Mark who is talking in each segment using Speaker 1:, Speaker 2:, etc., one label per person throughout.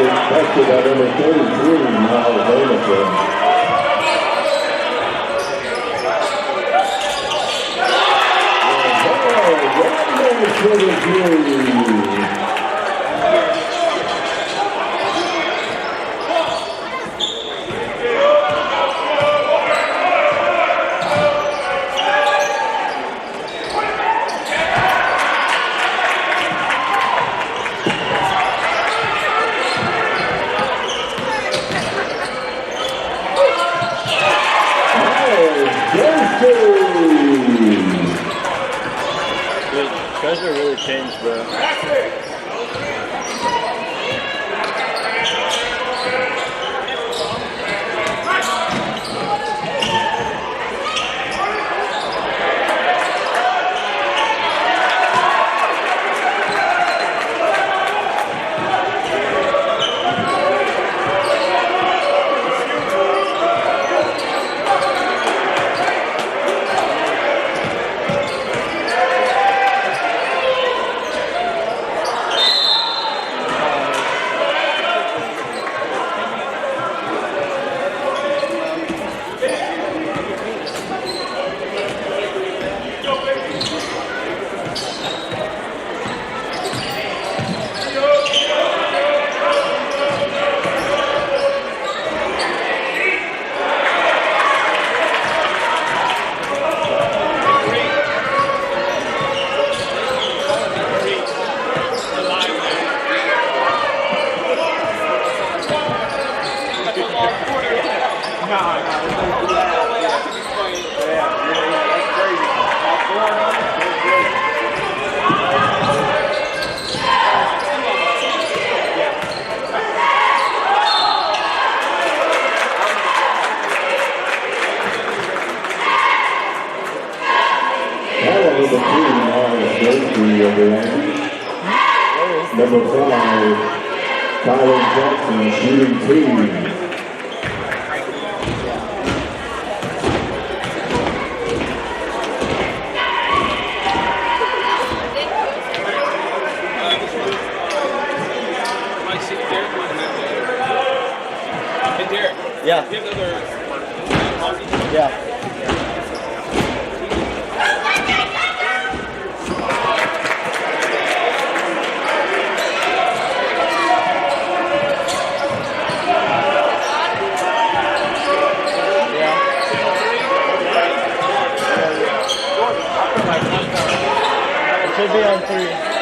Speaker 1: expected by number 33, Miles Davidson.
Speaker 2: Treasure really changed, bro. Number 5, Tyler Jackson, shooting 2. Yeah. Yeah. Should be on 3.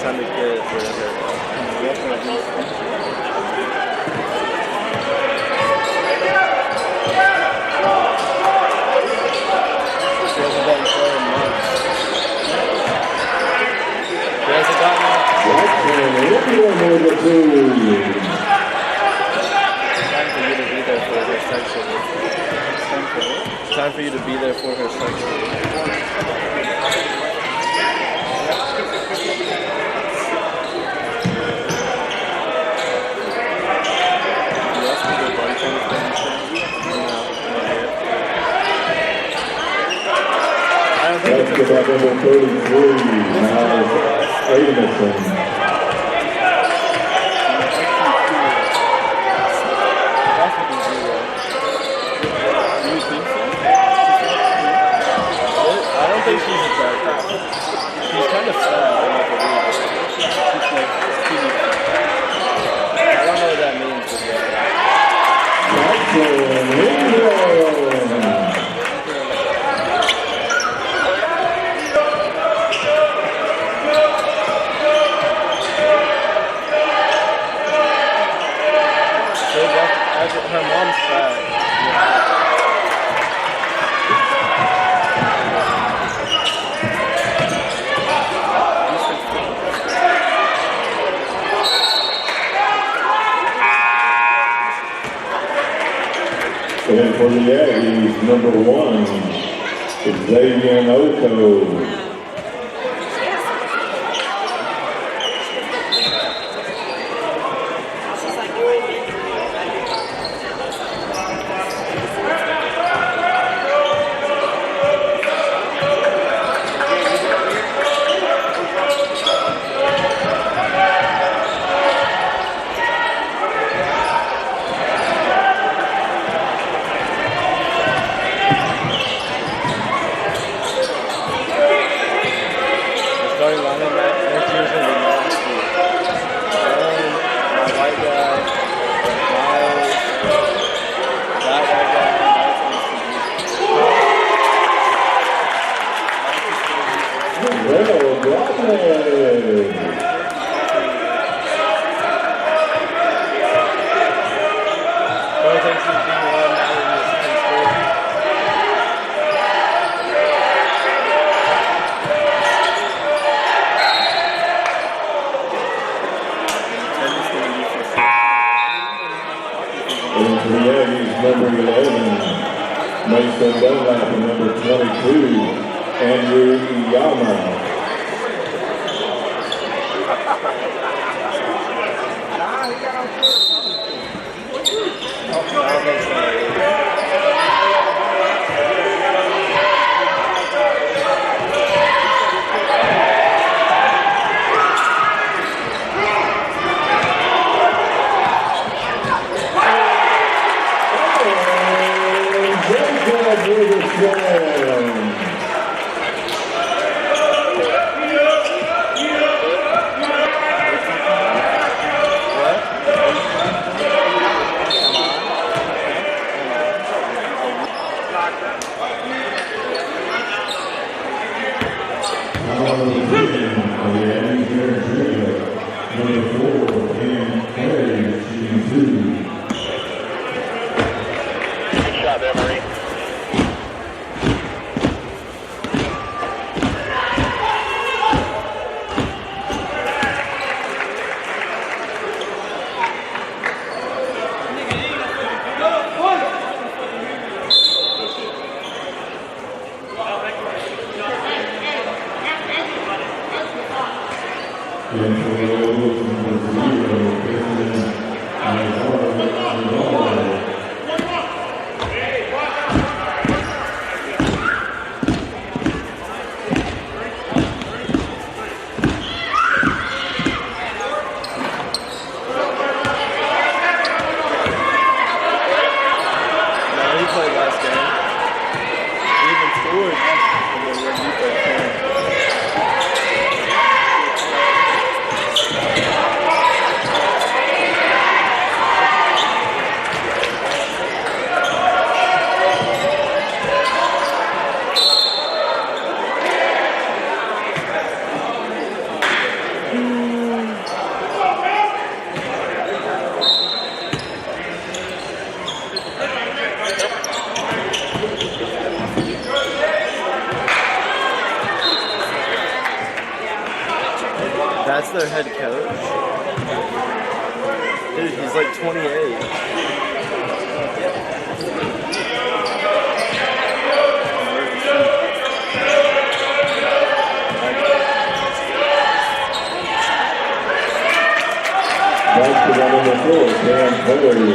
Speaker 2: time to get it for her. She hasn't gotten for in months. She hasn't gotten time for you to be there for her section. Time for you to be there for her section.
Speaker 1: Let's get that number 33, Miles Adamson.
Speaker 2: I don't think she's attractive. She's kind of fat. I don't know what that means. Her mom's fat.
Speaker 1: And for the Aggies, number 1, Xavier Oko. Number 11, Mason Dunlap, and number 22, Andrew Iyama.
Speaker 2: head coach. Dude, he's like 28.
Speaker 1: Basketball number 4, Cam Perry.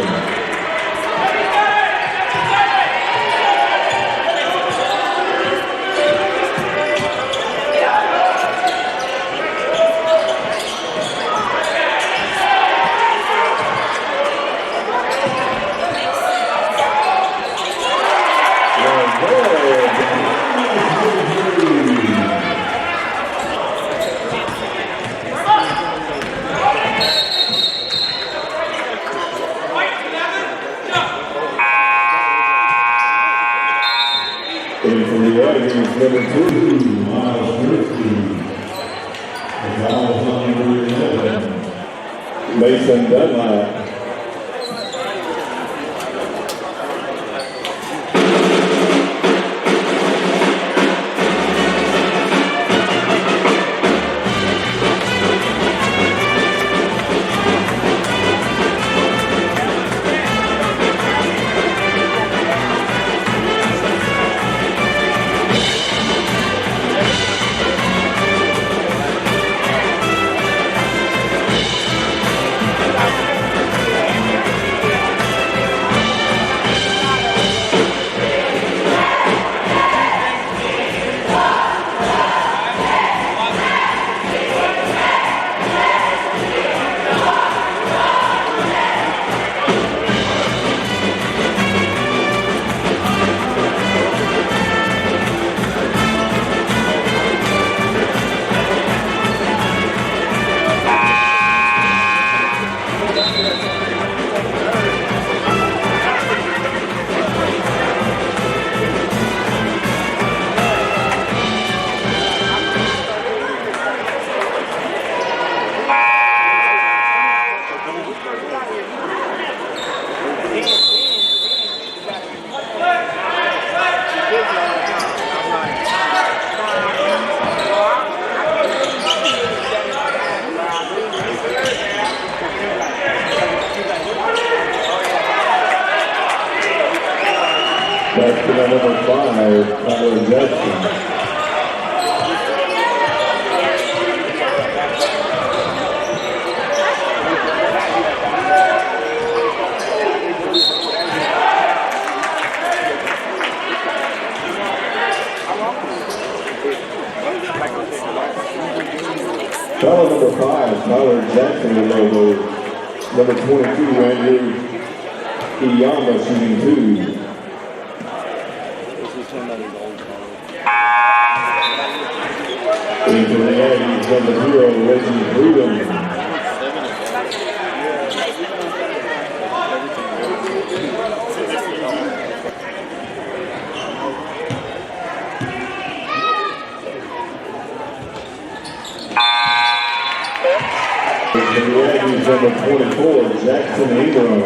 Speaker 1: And for the Aggies, number 2, Miles Christie. And Miles on number 11, Mason Dunlap. Basketball number 5, Tyler Jackson. Foul number 5, Tyler Jackson with logo. Number 22, Andrew Iyama shooting 2. Into the Aggies, number 0, Reggie Freedom. Into the Aggies, number 24, Jackson Ingram.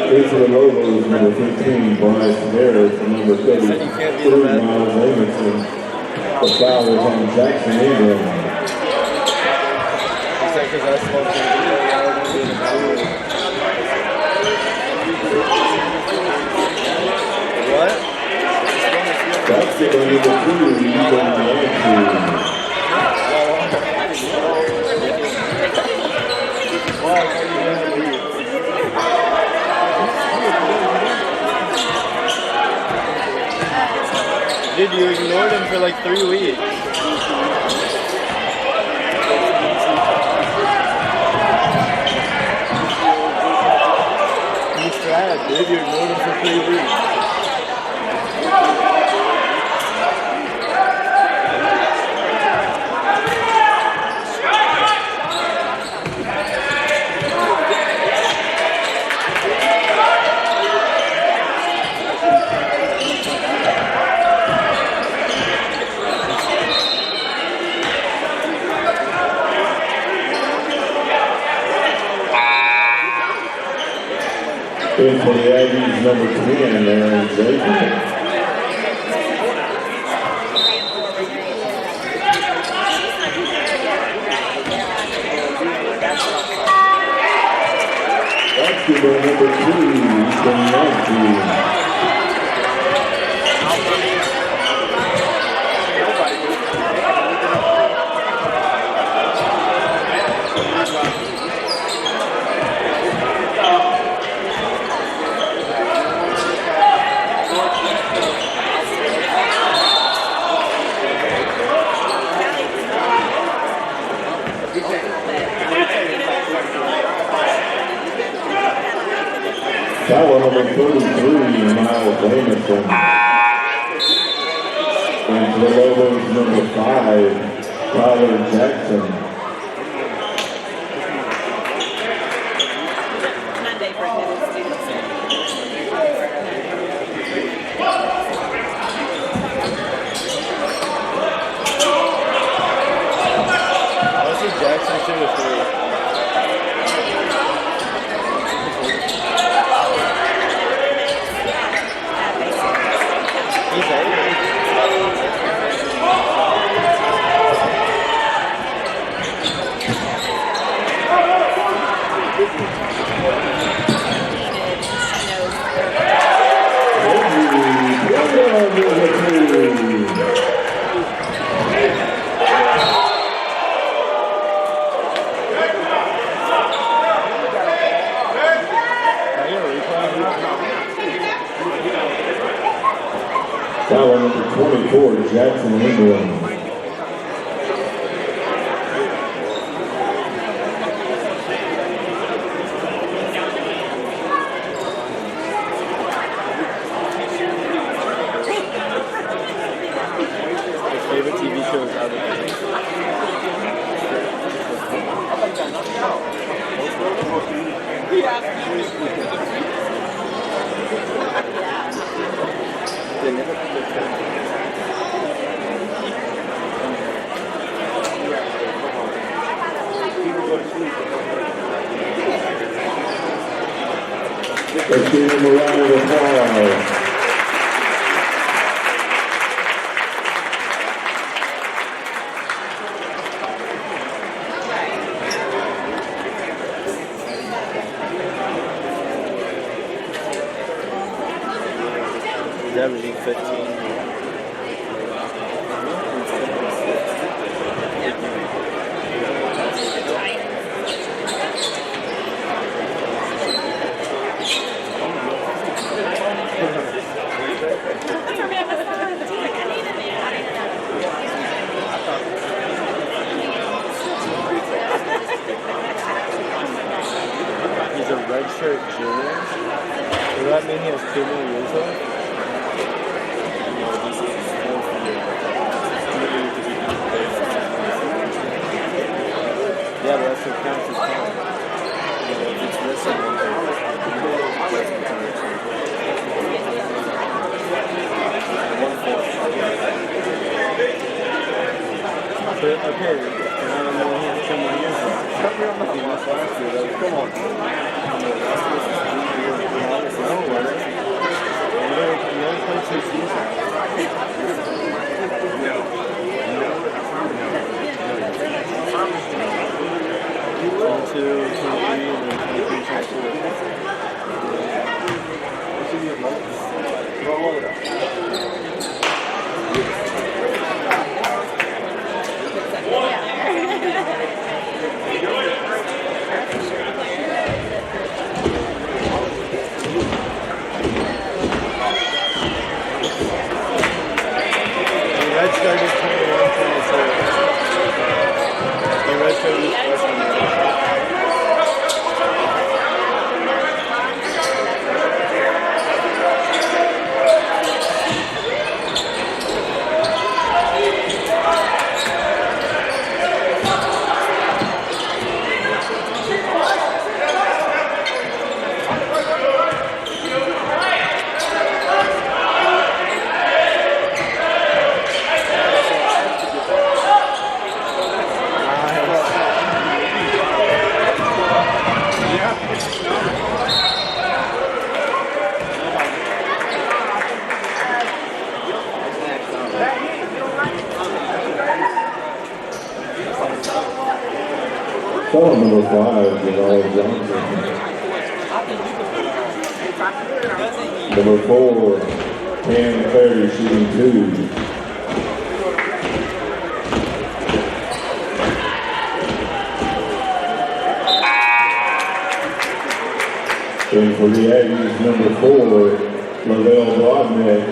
Speaker 1: Into the logos, number 15, Bryce Harris, and number 33, Miles Davidson. The foul is on Jackson Ingram.
Speaker 2: What?
Speaker 1: Basketball number 2, Ethan Andrews.
Speaker 2: Dude, you ignored him for like 3 weeks. He's sad, dude. You ignored him for 3 weeks.
Speaker 1: In for the Aggies, number 10, Aaron Jacob. Basketball number 2, Ethan Matthews. Foul number 33, Miles Jamison. And for the Lobos, number 5, Tyler Jackson.
Speaker 2: Jackson shoot a three.
Speaker 1: Foul number 24, Jackson Ingram.
Speaker 2: Favorite TV shows out of
Speaker 1: Let's give him a round of applause.
Speaker 2: averaging 15. He's a redshirt junior. Does that mean he has 2 more years left? Yeah, but that's what counts as time. If it's missing one thing, okay, and I don't know he has 2 more years left. He missed last year, though. Come on. You only played 2 seasons. 22, 23, and then 23, 24. Red started 21, 22. The red started freshman year.
Speaker 1: Foul number 5, Jamal Johnson. Number 4, Cam Perry shooting 2. And for the Aggies, number 4, Lavelle Broadneck.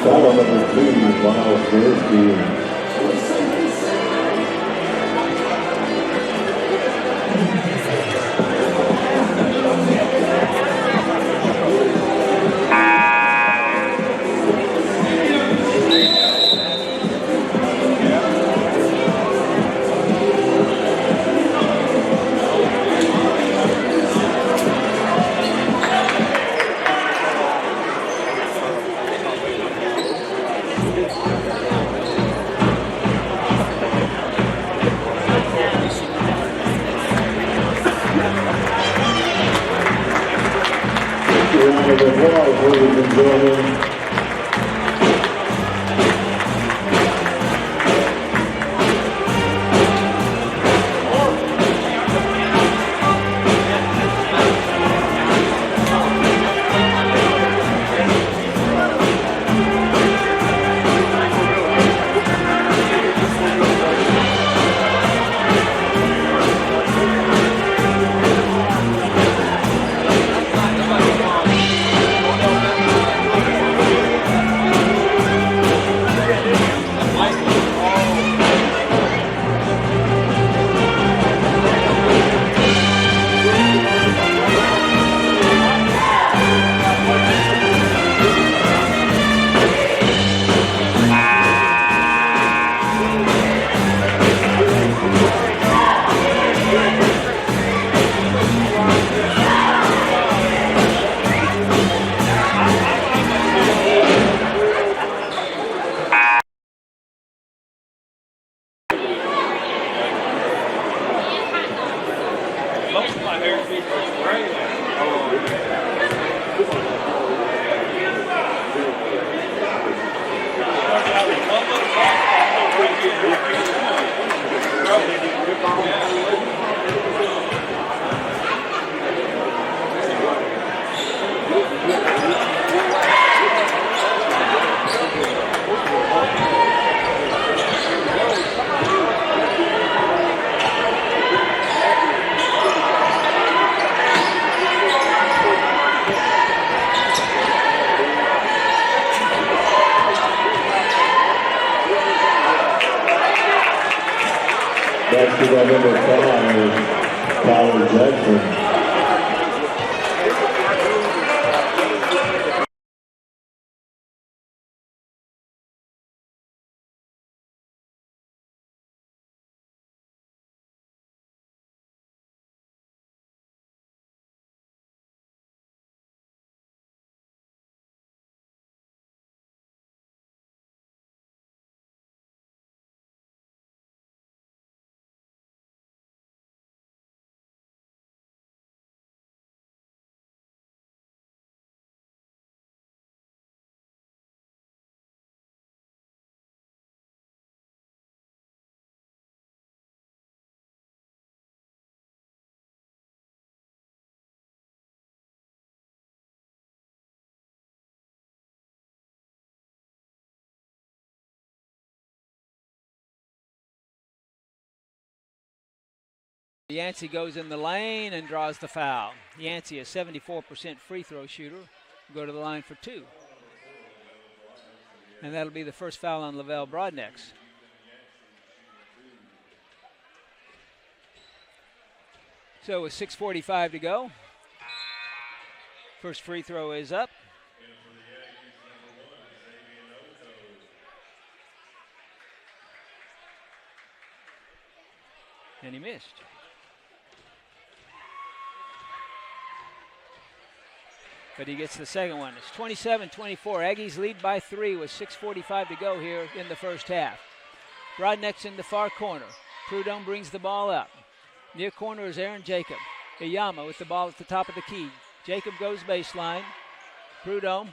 Speaker 1: Foul number 2, Miles Gursky. Round of applause, ladies and gentlemen. Basketball number 5, Tyler Jackson.
Speaker 3: Yancey goes in the lane and draws the foul. Yancey, a 74% free throw shooter, will go to the line for 2. And that'll be the first foul on Lavelle Broadnex. So with 6:45 to go, first free throw is up. And he missed. But he gets the second one. It's 27-24. Aggies lead by 3 with 6:45 to go here in the first half. Broadnex in the far corner. Prudhomme brings the ball up. Near corner is Aaron Jacob. Iyama with the ball at the top of the key. Jacob goes baseline. Prudhomme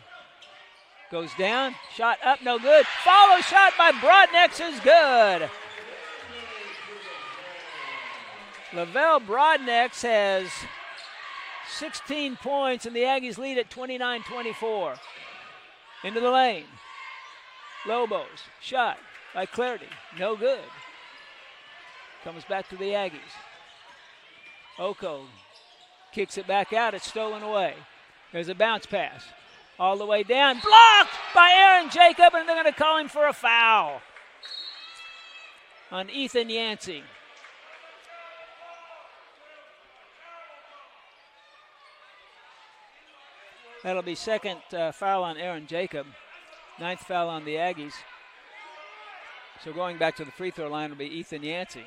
Speaker 3: goes down. Shot up, no good. Follow shot by Broadnex is good. Lavelle Broadnex has 16 points, and the Aggies lead at 29-24. Into the lane. Lobos, shot by Clarity, no good. Comes back to the Aggies. Oko kicks it back out, it's stolen away. There's a bounce pass. All the way down, blocked by Aaron Jacob, and they're going to call him for a foul on Ethan Yancey. That'll be second foul on Aaron Jacob, 9th foul on the Aggies. So going back to the free throw line will be Ethan Yancey.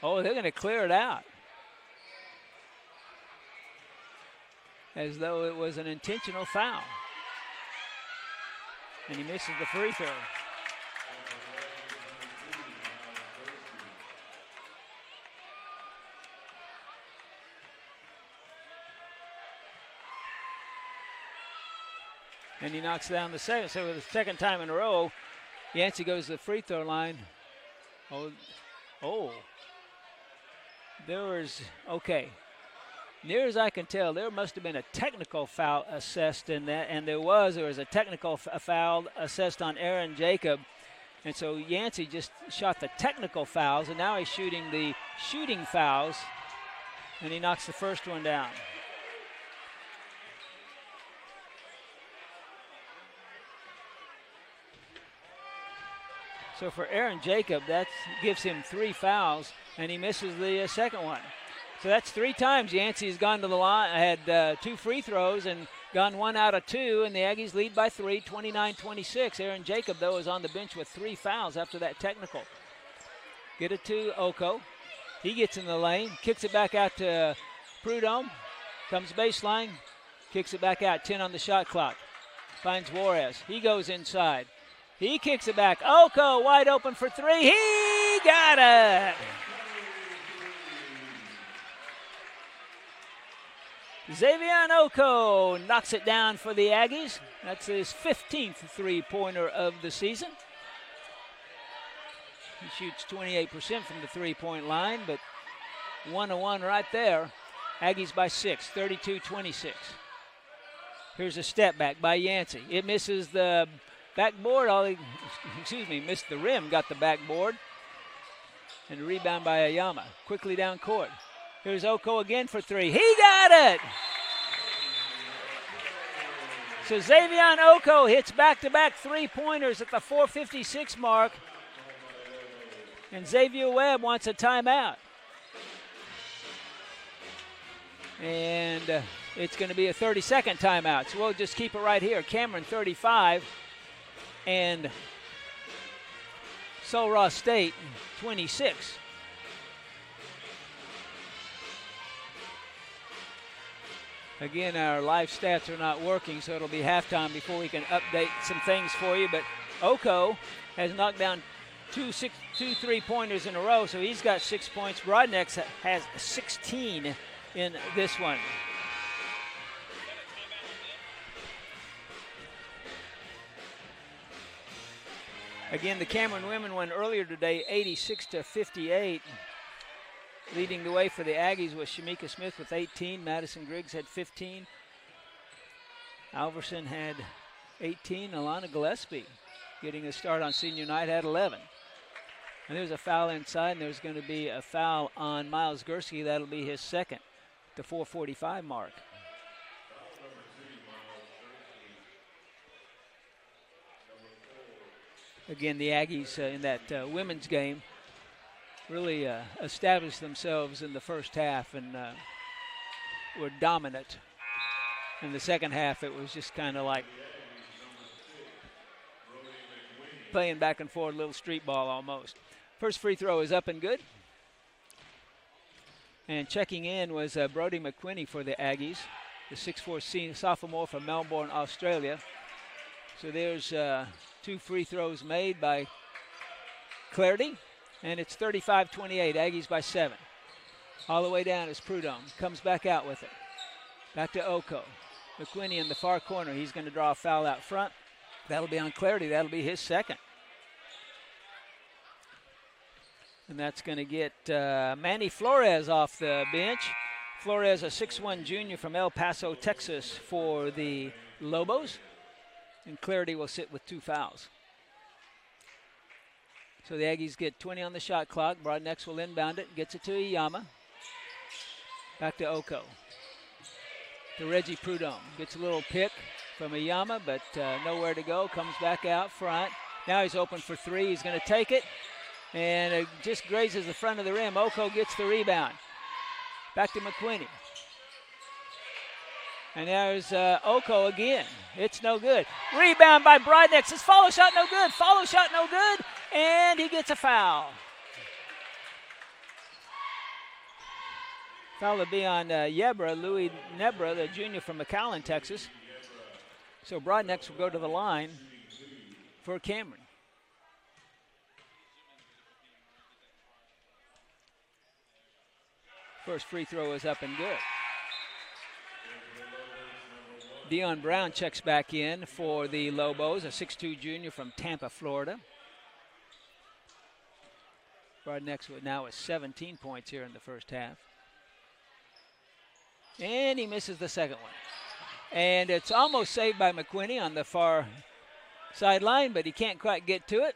Speaker 3: Oh, they're going to clear it out, as though it was an intentional foul. And he misses the free throw. And he knocks down the second. So for the second time in a row, Yancey goes to the free throw line. Oh. There was, okay. Near as I can tell, there must have been a technical foul assessed in that, and there was a technical foul assessed on Aaron Jacob. And so Yancey just shot the technical fouls, and now he's shooting the shooting fouls, and he knocks the first one down. So for Aaron Jacob, that gives him 3 fouls, and he misses the second one. So that's 3 times Yancey has gone to the line, had 2 free throws and gone 1 out of 2, and the Aggies lead by 3, 29-26. Aaron Jacob, though, is on the bench with 3 fouls after that technical. Get it to Oko. He gets in the lane, kicks it back out to Prudhomme, comes baseline, kicks it back out, 10 on the shot clock. Finds Juarez. He goes inside. He kicks it back. Oko wide open for 3. He got it. Xavier Oko knocks it down for the Aggies. That's his 15th three-pointer of the season. He shoots 28% from the three-point line, but 1-1 right there. Aggies by 6, 32-26. Here's a step back by Yancey. It misses the backboard. Missed the rim, got the backboard. And a rebound by Iyama. Quickly down court. Here's Oko again for 3. He got it! So Xavier Oko hits back-to-back three-pointers at the 4:56 mark. And Xavier Webb wants a timeout. And it's going to be a 30-second timeout. So we'll just keep it right here. Cameron 35 and Sul Ross State 26. Again, our live stats are not working, so it'll be halftime before we can update some things for you. But Oko has knocked down two three-pointers in a row, so he's got 6 points. Broadnex has 16 in this one. Again, the Cameron women won earlier today, 86-58. Leading the way for the Aggies was Shamika Smith with 18. Madison Griggs had 15. Alverson had 18. Alana Gillespie getting a start on senior night, had 11. And there's a foul inside, and there's going to be a foul on Miles Gursky. That'll be his second, the 4:45 mark. Again, the Aggies in that women's game really established themselves in the first half and were dominant. In the second half, it was just kind of like playing back and forth, a little street ball almost. First free throw is up and good. And checking in was Brody McQuinney for the Aggies, the 6'4" sophomore from Melbourne, Australia. So there's 2 free throws made by Clarity, and it's 35-28, Aggies by 7. All the way down is Prudhomme, comes back out with it. Back to Oko. McQuinney in the far corner, he's going to draw a foul out front. That'll be on Clarity, that'll be his second. And that's going to get Manny Flores off the bench. Flores, a 6'1" junior from El Paso, Texas for the Lobos. And Clarity will sit with 2 fouls. So the Aggies get 20 on the shot clock. Broadnex will inbound it, gets it to Iyama. Back to Oko. To Reggie Prudhomme. Gets a little pick from Iyama, but nowhere to go. Comes back out front. Now he's open for 3. He's going to take it. And it just grazes the front of the rim. Oko gets the rebound. Back to McQuinney. And there's Oko again. It's no good. Rebound by Broadnex. His follow shot no good. Follow shot no good. And he gets a foul. Foul will be on Yebra, Louis Nebra, the junior from McAllen, Texas. So Broadnex will go to the line for Cameron. First free throw is up and good. Dion Brown checks back in for the Lobos, a 6'2" junior from Tampa, Florida. Broadnex now with 17 points here in the first half. And he misses the second one. And it's almost saved by McQuinney on the far sideline, but he can't quite get to it.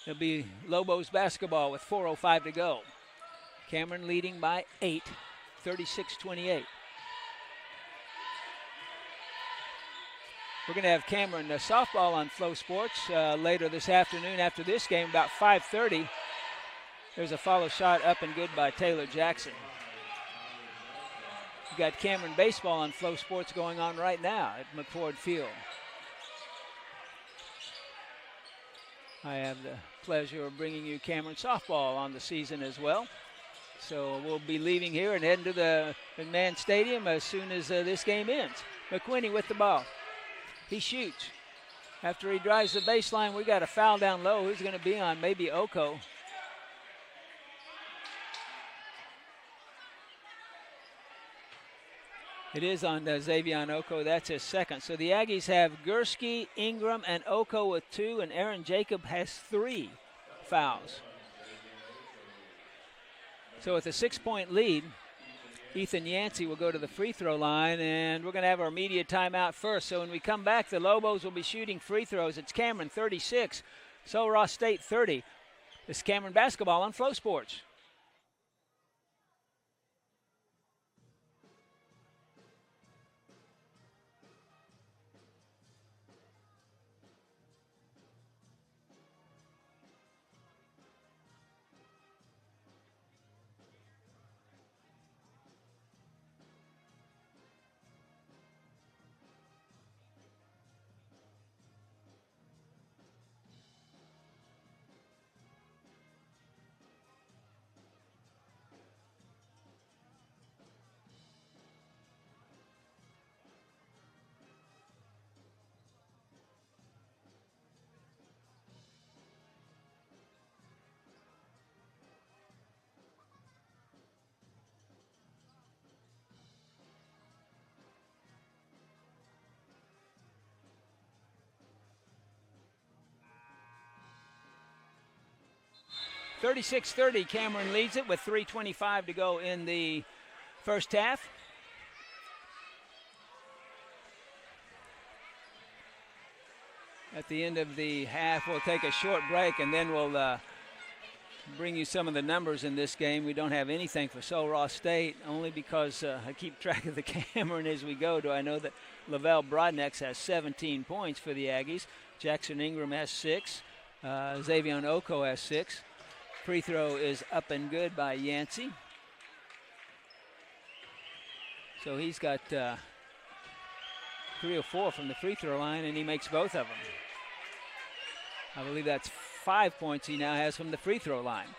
Speaker 3: It'll be Lobos basketball with 4:05 to go. Cameron leading by 8, 36-28. We're going to have Cameron softball on Flow Sports later this afternoon after this game, about 5:30. There's a follow shot up and good by Taylor Jackson. We've got Cameron baseball on Flow Sports going on right now at McFord Field. I have the pleasure of bringing you Cameron softball on the season as well. So we'll be leaving here and heading to the McMahon Stadium as soon as this game ends. McQuinney with the ball. He shoots. After he drives the baseline, we got a foul down low. Who's going to be on? Maybe Oko. It is on Xavier Oko. That's his second. So the Aggies have Gursky, Ingram, and Oko with 2, and Aaron Jacob has 3 fouls. So with a 6-point lead, Ethan Yancey will go to the free throw line, and we're going to have our media timeout first. So when we come back, the Lobos will be shooting free throws. It's Cameron 36, Sul Ross State 30. This is Cameron basketball on Flow Sports. (36-30), Cameron leads it with 3:25 to go in the first half. At the end of the half, we'll take a short break, and then we'll bring you some of the numbers in this game. We don't have anything for Sul Ross State, only because I keep track of the camera, and as we go, do I know that Lavelle Broadnex has 17 points for the Aggies. Jackson Ingram has 6. Xavier Oko has 6. Free throw is up and good by Yancey. So he's got 3 or 4 from the free throw line, and he makes both of them. I believe that's 5 points he now has from the free throw line.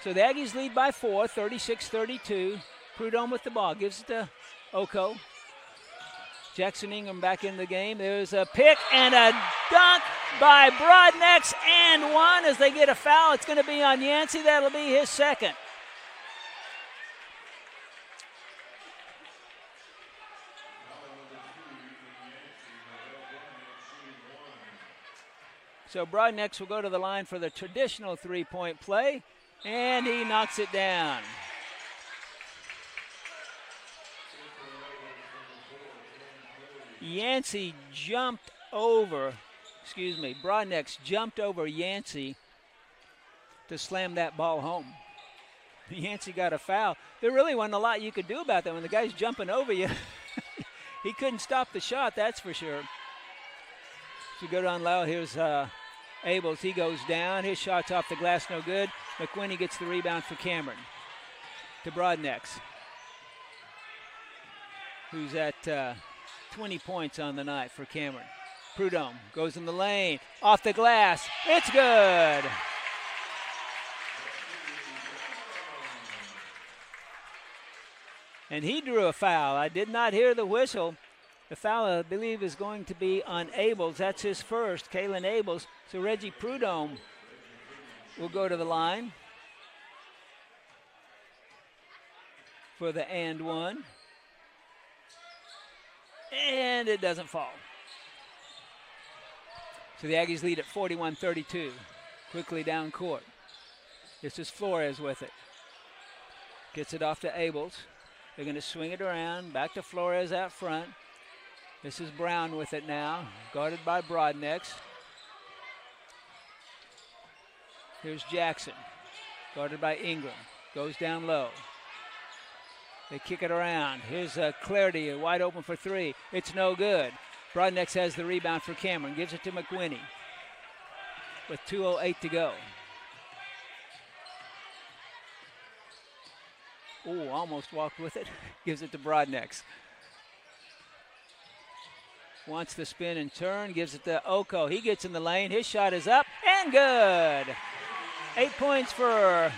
Speaker 3: So the Aggies lead by 4, 36-32. Prudhomme with the ball, gives it to Oko. Jackson Ingram back in the game. There's a pick and a dunk by Broadnex and one as they get a foul. It's going to be on Yancey. That'll be his second. So Broadnex will go to the line for the traditional three-point play, and he knocks it down. Yancey jumped over, Broadnex jumped over Yancey to slam that ball home. Yancey got a foul. There really wasn't a lot you could do about that. When the guy's jumping over you, he couldn't stop the shot, that's for sure. So we go down low. Here's Abels. He goes down. His shot's off the glass, no good. McQuinney gets the rebound for Cameron. To Broadnex, who's at 20 points on the night for Cameron. Prudhomme goes in the lane. Off the glass. It's good. And he drew a foul. I did not hear the whistle. The foul, I believe, is going to be on Abels. That's his first, Kalen Abels. So Reggie Prudhomme will go to the line for the and one. And it doesn't fall. So the Aggies lead at 41-32. Quickly down court. This is Flores with it. Gets it off to Abels. They're going to swing it around. Back to Flores out front. This is Brown with it now, guarded by Broadnex. Here's Jackson, guarded by Ingram. Goes down low. They kick it around. Here's Clarity, wide open for 3. It's no good. Broadnex has the rebound for Cameron. Gives it to McQuinney with 2:08 to go. Oh, almost walked with it. Gives it to Broadnex. Wants the spin and turn, gives it to Oko. He gets in the lane. His shot is up and good. 8 points for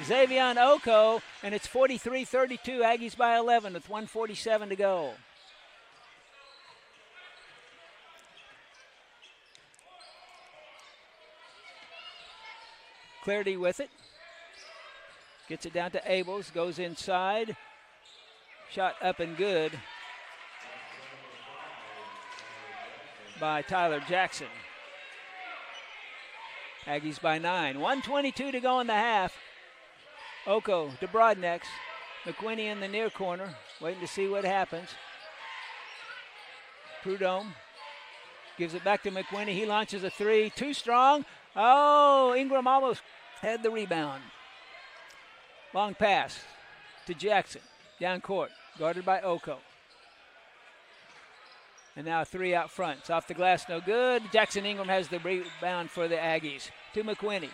Speaker 3: Xavier Oko, and it's 43-32. Aggies by 11 with 1:47 to go. Clarity with it. Gets it down to Abels, goes inside. Shot up and good by Tyler Jackson. Aggies by 9. 1:22 to go in the half. Oko to Broadnex. McQuinney in the near corner, waiting to see what happens. Prudhomme gives it back to McQuinney. He launches a 3. Too strong. Oh, Ingram almost had the rebound. Long pass to Jackson. Down court, guarded by Oko. And now 3 out front. It's off the glass, no good. Jackson Ingram has the rebound for the Aggies. To McQuinney.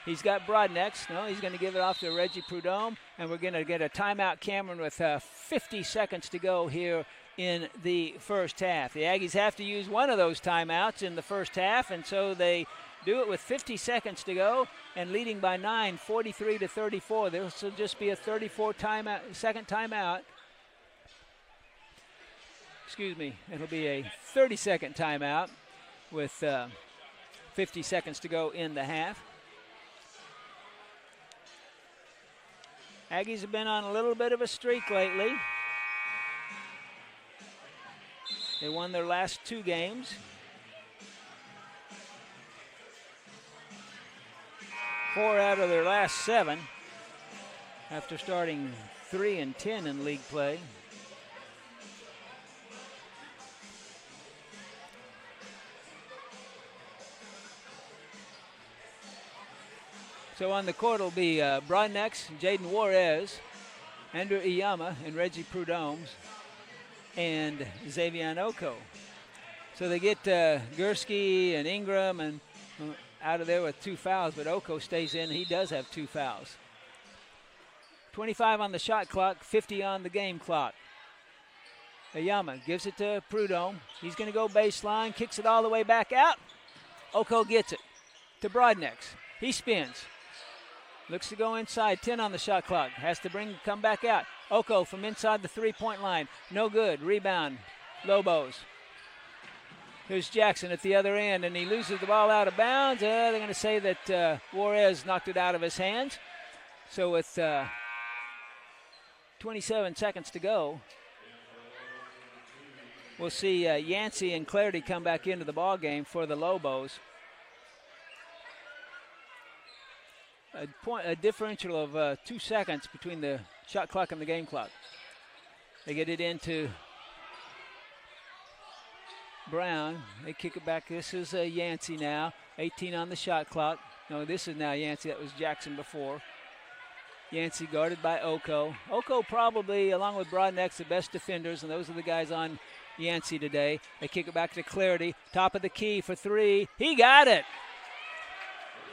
Speaker 3: He's got Broadnex. No, he's going to give it off to Reggie Prudhomme. And we're going to get a timeout, Cameron, with 50 seconds to go here in the first half. The Aggies have to use one of those timeouts in the first half, and so they do it with 50 seconds to go and leading by 9, 43-34. There will just be a 34-second timeout. Excuse me, it'll be a 30-second timeout with 50 seconds to go in the half. Aggies have been on a little bit of a streak lately. They won their last 2 games. 4 out of their last 7 after starting 3-10 in league play. So on the court will be Broadnex, Jaden Juarez, Andrew Iyama, and Reggie Prudhomme, and Xavier Oko. So they get Gursky and Ingram and out of there with 2 fouls, but Oko stays in. He does have 2 fouls. 25 on the shot clock, 50 on the game clock. Iyama gives it to Prudhomme. He's going to go baseline, kicks it all the way back out. Oko gets it to Broadnex. He spins. Looks to go inside, 10 on the shot clock. Has to come back out. Oko from inside the 3-point line. No good. Rebound. Lobos. Here's Jackson at the other end, and he loses the ball out of bounds. They're going to say that Juarez knocked it out of his hands. So with 27 seconds to go, we'll see Yancey and Clarity come back into the ball game for the Lobos. A differential of 2 seconds between the shot clock and the game clock. They get it into Brown. They kick it back. This is Yancey now. 18 on the shot clock. No, this is now Yancey. That was Jackson before. Yancey guarded by Oko. Oko probably, along with Broadnex, the best defenders, and those are the guys on Yancey today. They kick it back to Clarity. Top of the key for 3. He got it.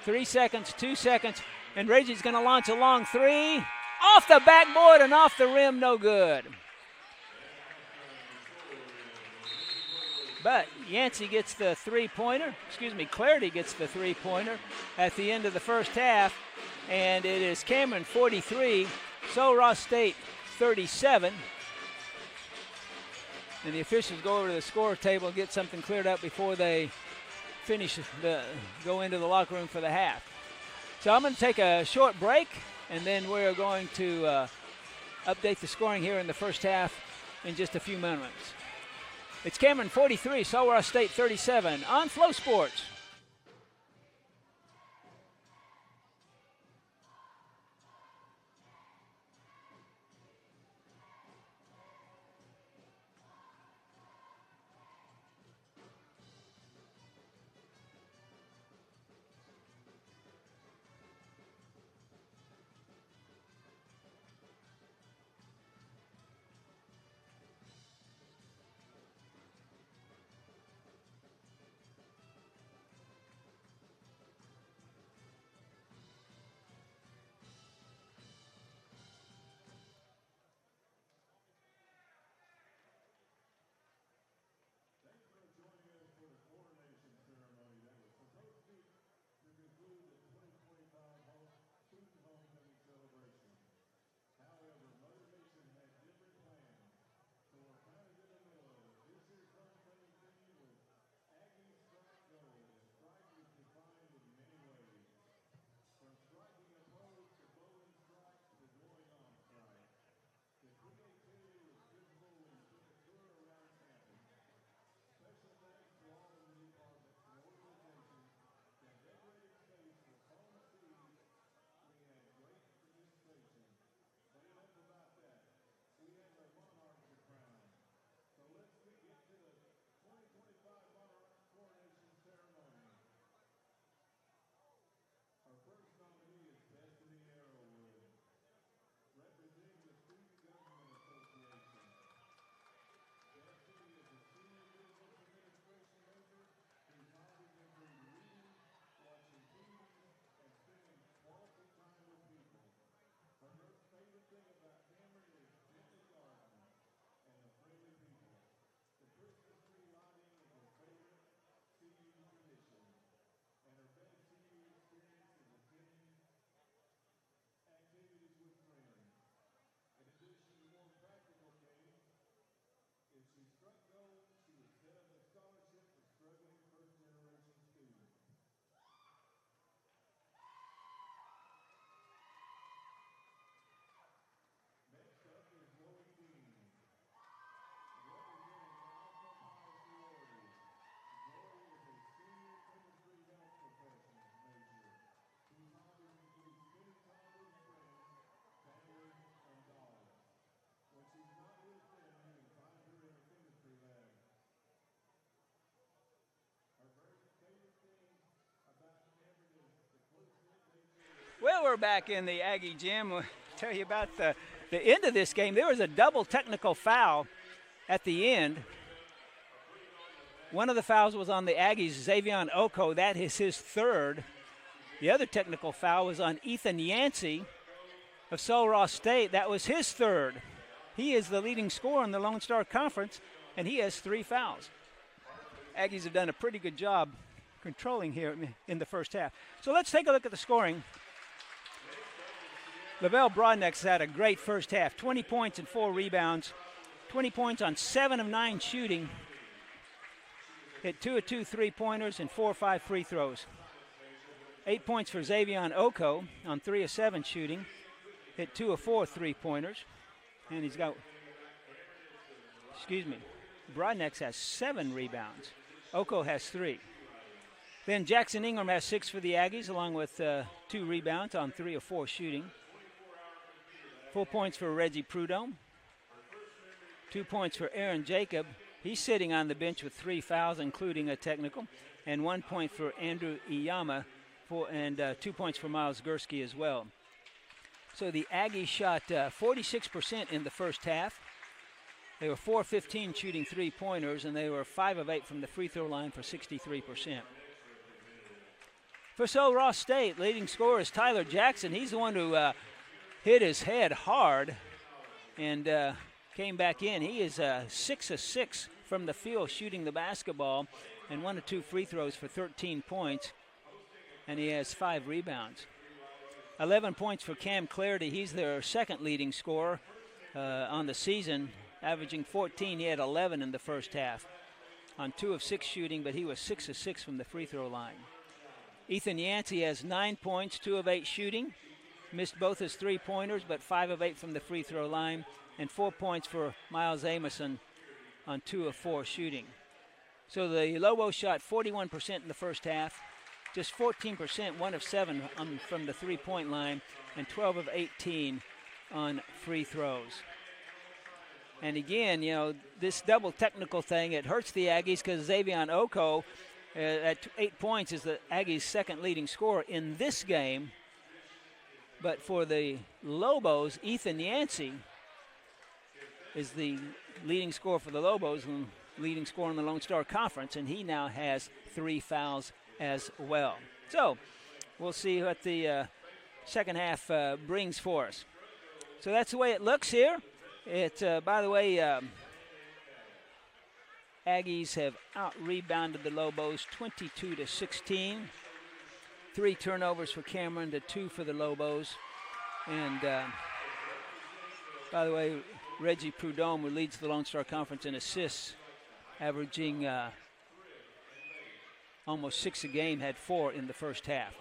Speaker 3: 3 seconds, 2 seconds, and Reggie's going to launch a long 3. Off the backboard and off the rim, no good. But Yancey gets the 3-pointer. Clarity gets the 3-pointer at the end of the first half. And it is Cameron 43, Sul Ross State 37. And the officials go over to the score table and get something cleared up before they go into the locker room for the half. So I'm going to take a short break, and then we're going to update the scoring here in the first half in just a few moments. It's Cameron 43, Sul Ross State 37 on Flow Sports. we're back in the Aggie gym. We'll tell you about the end of this game. There was a double technical foul at the end. One of the fouls was on the Aggies, Xavier Oko. That is his third. The other technical foul was on Ethan Yancey of Sul Ross State. That was his third. He is the leading scorer in the Lone Star Conference, and he has 3 fouls. Aggies have done a pretty good job controlling here in the first half. So let's take a look at the scoring. Lavelle Broadneck's had a great first half, 20 points and 4 rebounds, 20 points on 7 of 9 shooting, hit 2 of 2 3-pointers and 4 of 5 free throws. 8 points for Xavier Oko on 3 of 7 shooting, hit 2 of 4 3-pointers, and he's got, Broadneck has 7 rebounds. Oko has 3. Then Jackson Ingram has 6 for the Aggies, along with 2 rebounds on 3 of 4 shooting. 4 points for Reggie Prudhomme. 2 points for Aaron Jacob. He's sitting on the bench with 3 fouls, including a technical. And 1 point for Andrew Iyama, and 2 points for Miles Gursky as well. So the Aggies shot 46% in the first half. They were 4 of 15 shooting 3-pointers, and they were 5 of 8 from the free throw line for 63%. For Sul Ross State, leading scorer is Tyler Jackson. He's the one who hit his head hard and came back in. He is 6 of 6 from the field shooting the basketball and 1 of 2 free throws for 13 points, and he has 5 rebounds. 11 points for Cam Clarity. He's their second leading scorer on the season, averaging 14. He had 11 in the first half on 2 of 6 shooting, but he was 6 of 6 from the free throw line. Ethan Yancey has 9 points, 2 of 8 shooting. Missed both his 3-pointers, but 5 of 8 from the free throw line. And 4 points for Miles Amerson on 2 of 4 shooting. So the Lobos shot 41% in the first half. Just 14%, 1 of 7 from the 3-point line. And 12 of 18 on free throws. And again, this double technical thing, it hurts the Aggies because Xavier Oko at 8 points is the Aggies' second leading scorer in this game. But for the Lobos, Ethan Yancey is the leading scorer for the Lobos and leading scorer in the Lone Star Conference, and he now has 3 fouls as well. So we'll see what the second half brings for us. So that's the way it looks here. By the way, Aggies have out-rebounded the Lobos 22-16. 3 turnovers for Cameron to 2 for the Lobos. And by the way, Reggie Prudhomme, who leads the Lone Star Conference in assists, averaging almost 6 a game, had 4 in the first half.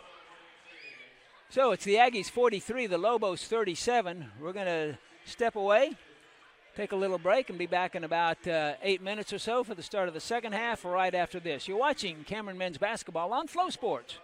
Speaker 3: So it's the Aggies 43, the Lobos 37. We're going to step away, take a little break, and be back in about 8 minutes or so for the start of the second half right after this. You're watching Cameron Men's Basketball on Flow Sports.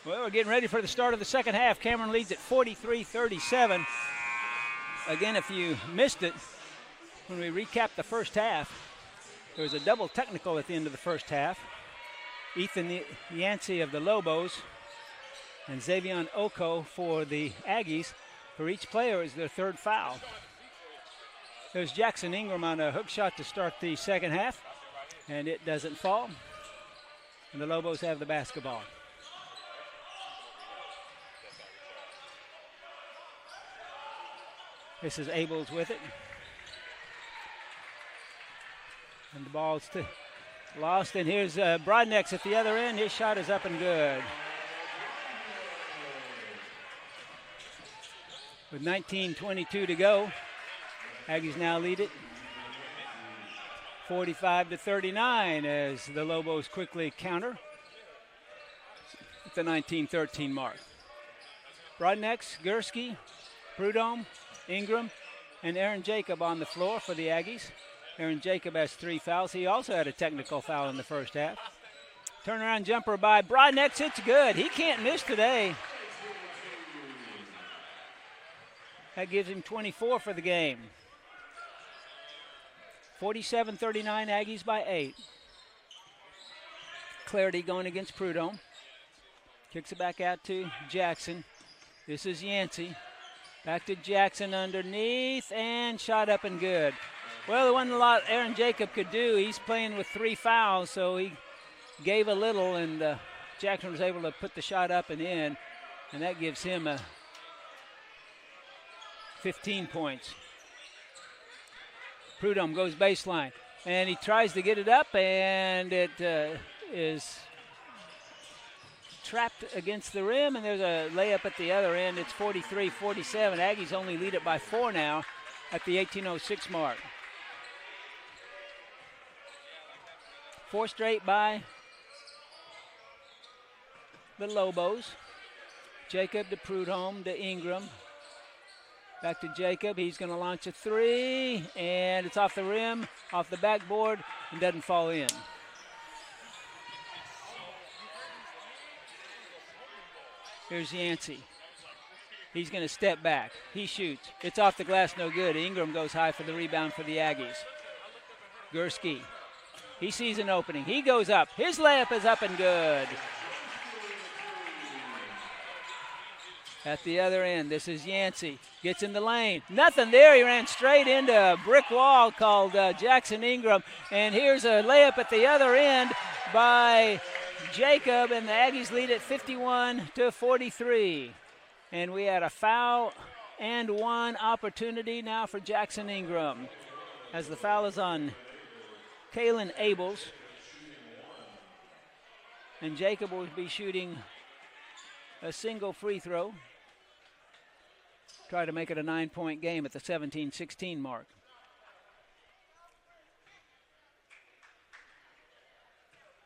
Speaker 3: Well, we're getting ready for the start of the second half. Cameron leads at 43-37. Again, if you missed it, when we recapped the first half, there was a double technical at the end of the first half. Ethan Yancey of the Lobos and Xavion Oko for the Aggies. For each player is their third foul. There's Jackson Ingram on a hook shot to start the second half, and it doesn't fall. And the Lobos have the basketball. This is Abels with it. And the ball's lost, and here's Broadnex at the other end. His shot is up and good. With 19:22 to go, Aggies now lead it 45-39 as the Lobos quickly counter at the 19:13 mark. Broadnex, Gursky, Prudhomme, Ingram, and Aaron Jacob on the floor for the Aggies. Aaron Jacob has 3 fouls. He also had a technical foul in the first half. Turnaround jumper by Broadnex. It's good. He can't miss today. That gives him 24 for the game. 47-39, Aggies by 8. Clarity going against Prudhomme. Kicks it back out to Jackson. This is Yancey. Back to Jackson underneath, and shot up and good. Well, there wasn't a lot Aaron Jacob could do. He's playing with 3 fouls, so he gave a little, and Jackson was able to put the shot up and in, and that gives him 15 points. Prudhomme goes baseline, and he tries to get it up, and it is trapped against the rim, and there's a layup at the other end. It's 43-47. Aggies only lead it by 4 now at the 18:06 mark. 4 straight by the Lobos. Jacob to Prudhomme to Ingram. Back to Jacob. He's going to launch a 3, and it's off the rim, off the backboard, and doesn't fall in. Here's Yancey. He's going to step back. He shoots. It's off the glass, no good. Ingram goes high for the rebound for the Aggies. Gursky. He sees an opening. He goes up. His layup is up and good. At the other end, this is Yancey. Gets in the lane. Nothing there. He ran straight into a brick wall called Jackson Ingram. And here's a layup at the other end by Jacob, and the Aggies lead at 51-43. And we had a foul and 1 opportunity now for Jackson Ingram, as the foul is on Kalen Abels. And Jacob will be shooting a single free throw. Try to make it a 9-point game at the 17-16 mark.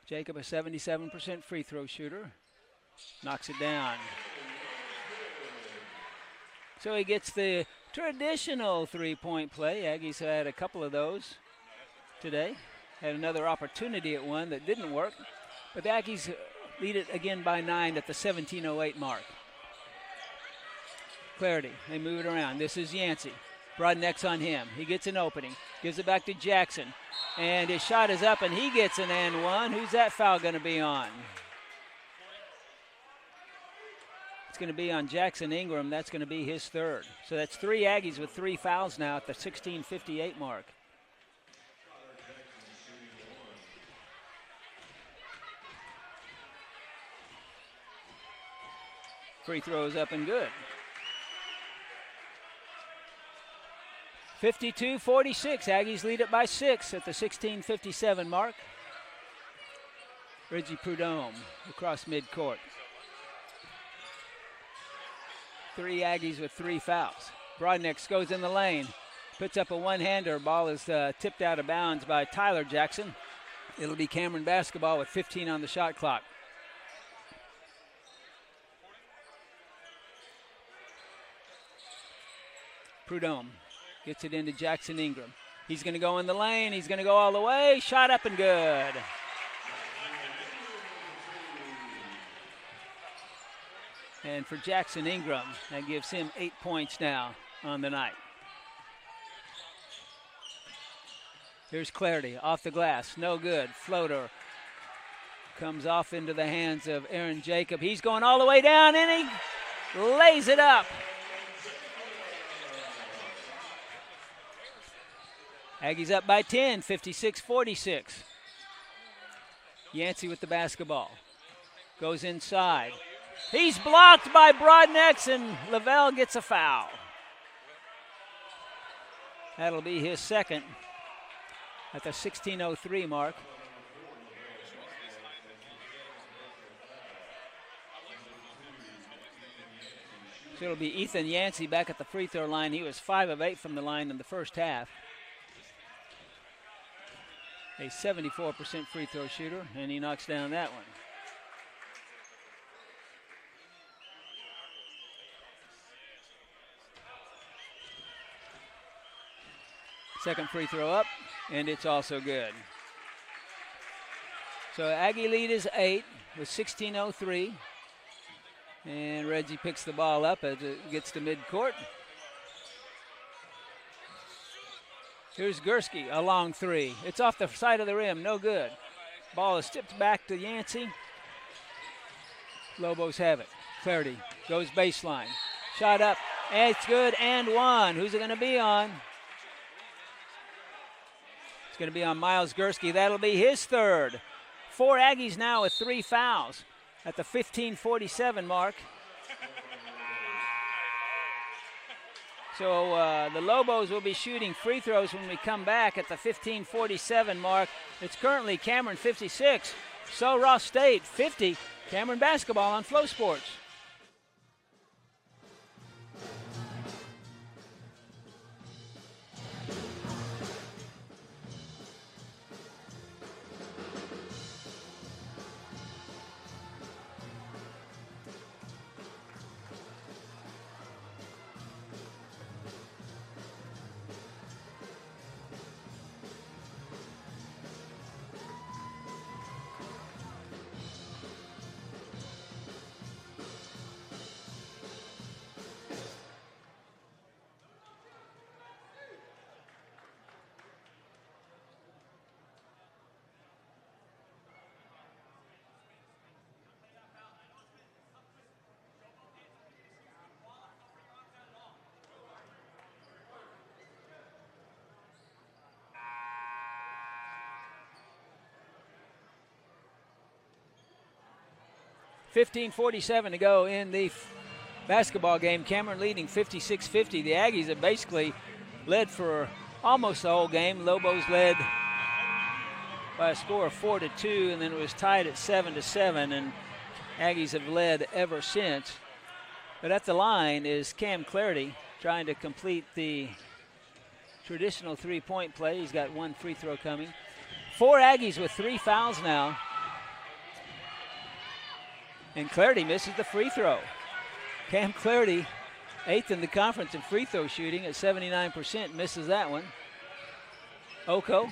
Speaker 3: Jacob, a 77% free throw shooter, knocks it down. So he gets the traditional 3-point play. Aggies had a couple of those today. Had another opportunity at one that didn't work. But the Aggies lead it again by 9 at the 17:08 mark. Clarity, they move it around. This is Yancey. Broadnex on him. He gets an opening. Gives it back to Jackson. And his shot is up, and he gets an and 1. Who's that foul going to be on? It's going to be on Jackson Ingram. That's going to be his 3rd. So that's 3 Aggies with 3 fouls now at the 16:58 mark. Free throws up and good. 52-46. Aggies lead it by 6 at the 16:57 mark. Reggie Prudhomme across midcourt. 3 Aggies with 3 fouls. Broadnex goes in the lane, puts up a one-hander. Ball is tipped out of bounds by Tyler Jackson. It'll be Cameron basketball with 15 on the shot clock. Prudhomme gets it into Jackson Ingram. He's going to go in the lane. He's going to go all the way. Shot up and good. And for Jackson Ingram, that gives him 8 points now on the night. Here's Clarity off the glass, no good. Floater comes off into the hands of Aaron Jacob. He's going all the way down, and he lays it up. Aggies up by 10, 56-46. Yancey with the basketball. Goes inside. He's blocked by Broadnex, and Lavelle gets a foul. That'll be his second at the 16:03 mark. So it'll be Ethan Yancey back at the free throw line. He was 5 of 8 from the line in the first half. A 74% free throw shooter, and he knocks down that one. Second free throw up, and it's also good. So Aggie lead is 8 with 16:03. And Reggie picks the ball up as it gets to midcourt. Here's Gursky, a long three. It's off the side of the rim, no good. Ball is tipped back to Yancey. Lobos have it. Clarity goes baseline. Shot up, and it's good, and one. Who's it going to be on? It's going to be on Miles Gursky. That'll be his third. 4 Aggies now with 3 fouls at the 15:47 mark. So the Lobos will be shooting free throws when we come back at the 15:47 mark. It's currently Cameron 56, Sul Ross State 50. Cameron basketball on Flow Sports. .47 to go in the basketball game. Cameron leading 56-50. The Aggies have basically led for almost the whole game. Lobos led by a score of 4-2, and then it was tied at 7-7, and Aggies have led ever since. But at the line is Cam Clarity trying to complete the traditional three-point play. He's got 1 free throw coming. 4 Aggies with 3 fouls now. And Clarity misses the free throw. Cam Clarity, 8th in the conference in free throw shooting at 79%, misses that one. Oko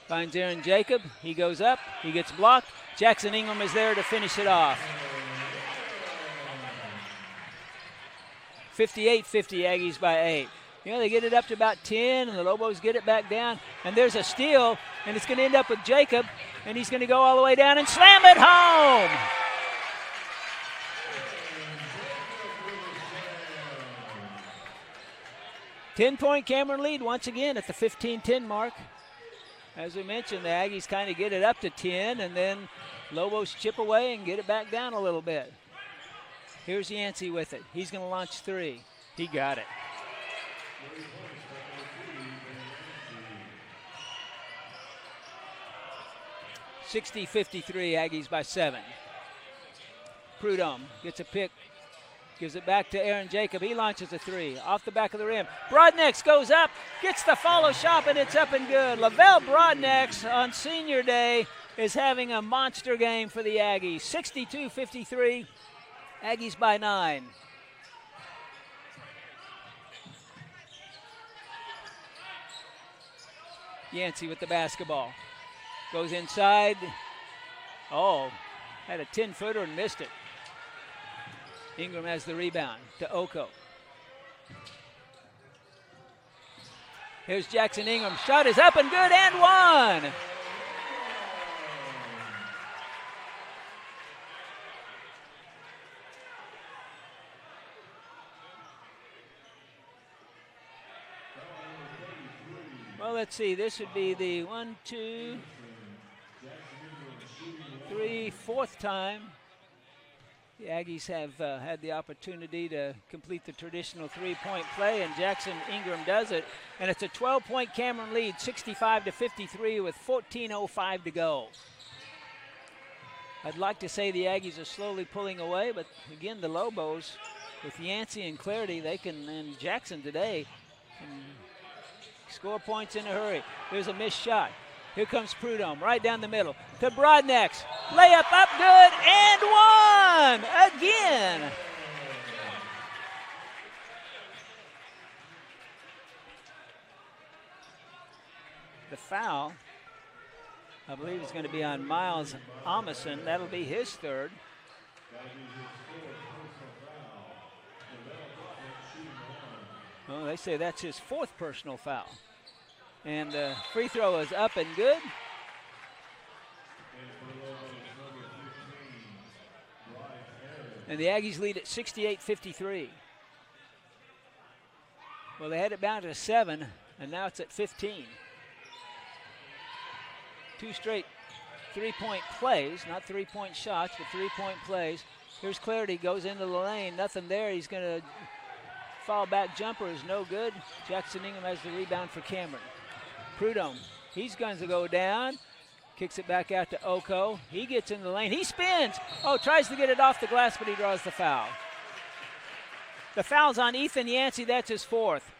Speaker 3: finds Aaron Jacob. He goes up. He gets blocked. Jackson Ingram is there to finish it off. 58-50 Aggies by 8. You know, they get it up to about 10, and the Lobos get it back down. And there's a steal, and it's going to end up with Jacob, and he's going to go all the way down and slam it home. Ten-point Cameron lead once again at the 15-10 mark. As we mentioned, the Aggies kind of get it up to 10, and then Lobos chip away and get it back down a little bit. Here's Yancey with it. He's going to launch 3. He got it. .53 Aggies by 7. Prudhomme gets a pick, gives it back to Aaron Jacob. He launches a 3 off the back of the rim. Broadnex goes up, gets the follow shot, and it's up and good. Lavelle Broadnex on senior day is having a monster game for the Aggies. 62-53, Aggies by 9. Yancey with the basketball. Goes inside. Oh, had a 10-footer and missed it. Ingram has the rebound to Oko. Here's Jackson Ingram. Shot is up and good and one. Well, let's see. This would be the 1, 2, 3, fourth time the Aggies have had the opportunity to complete the traditional three-point play, and Jackson Ingram does it. And it's a 12-point Cameron lead, 65-53 with 14:05 to go. I'd like to say the Aggies are slowly pulling away, but again, the Lobos with Yancey and Clarity, they can, and Jackson today, can score points in a hurry. There's a missed shot. Here comes Prudhomme, right down the middle to Broadnex. Layup up good and one again. The foul, I believe, is going to be on Miles Amundsen. That'll be his third. Well, they say that's his fourth personal foul. And the free throw is up and good. And the Aggies lead at 68-53. Well, they had it down to 7, and now it's at 15. Two straight three-point plays, not three-point shots, but three-point plays. Here's Clarity, goes into the lane, nothing there. He's going to fall back jumper is no good. Jackson Ingram has the rebound for Cameron. Prudhomme, he's going to go down, kicks it back out to Oko. He gets in the lane, he spins. Oh, tries to get it off the glass, but he draws the foul. The foul's on Ethan Yancey, that's his fourth.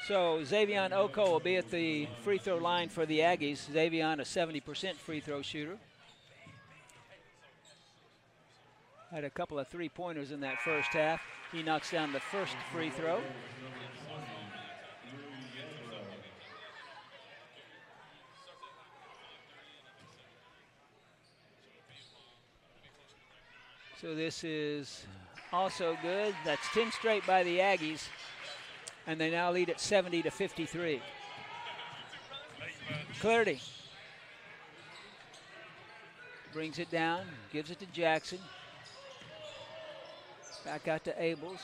Speaker 3: So Xavion Oko will be at the free throw line for the Aggies. Xavion, a 70% free throw shooter. Had a couple of three-pointers in that first half. He knocks down the first free throw. So this is also good. That's 10 straight by the Aggies. And they now lead at 70-53. Clarity brings it down, gives it to Jackson. Back out to Abels.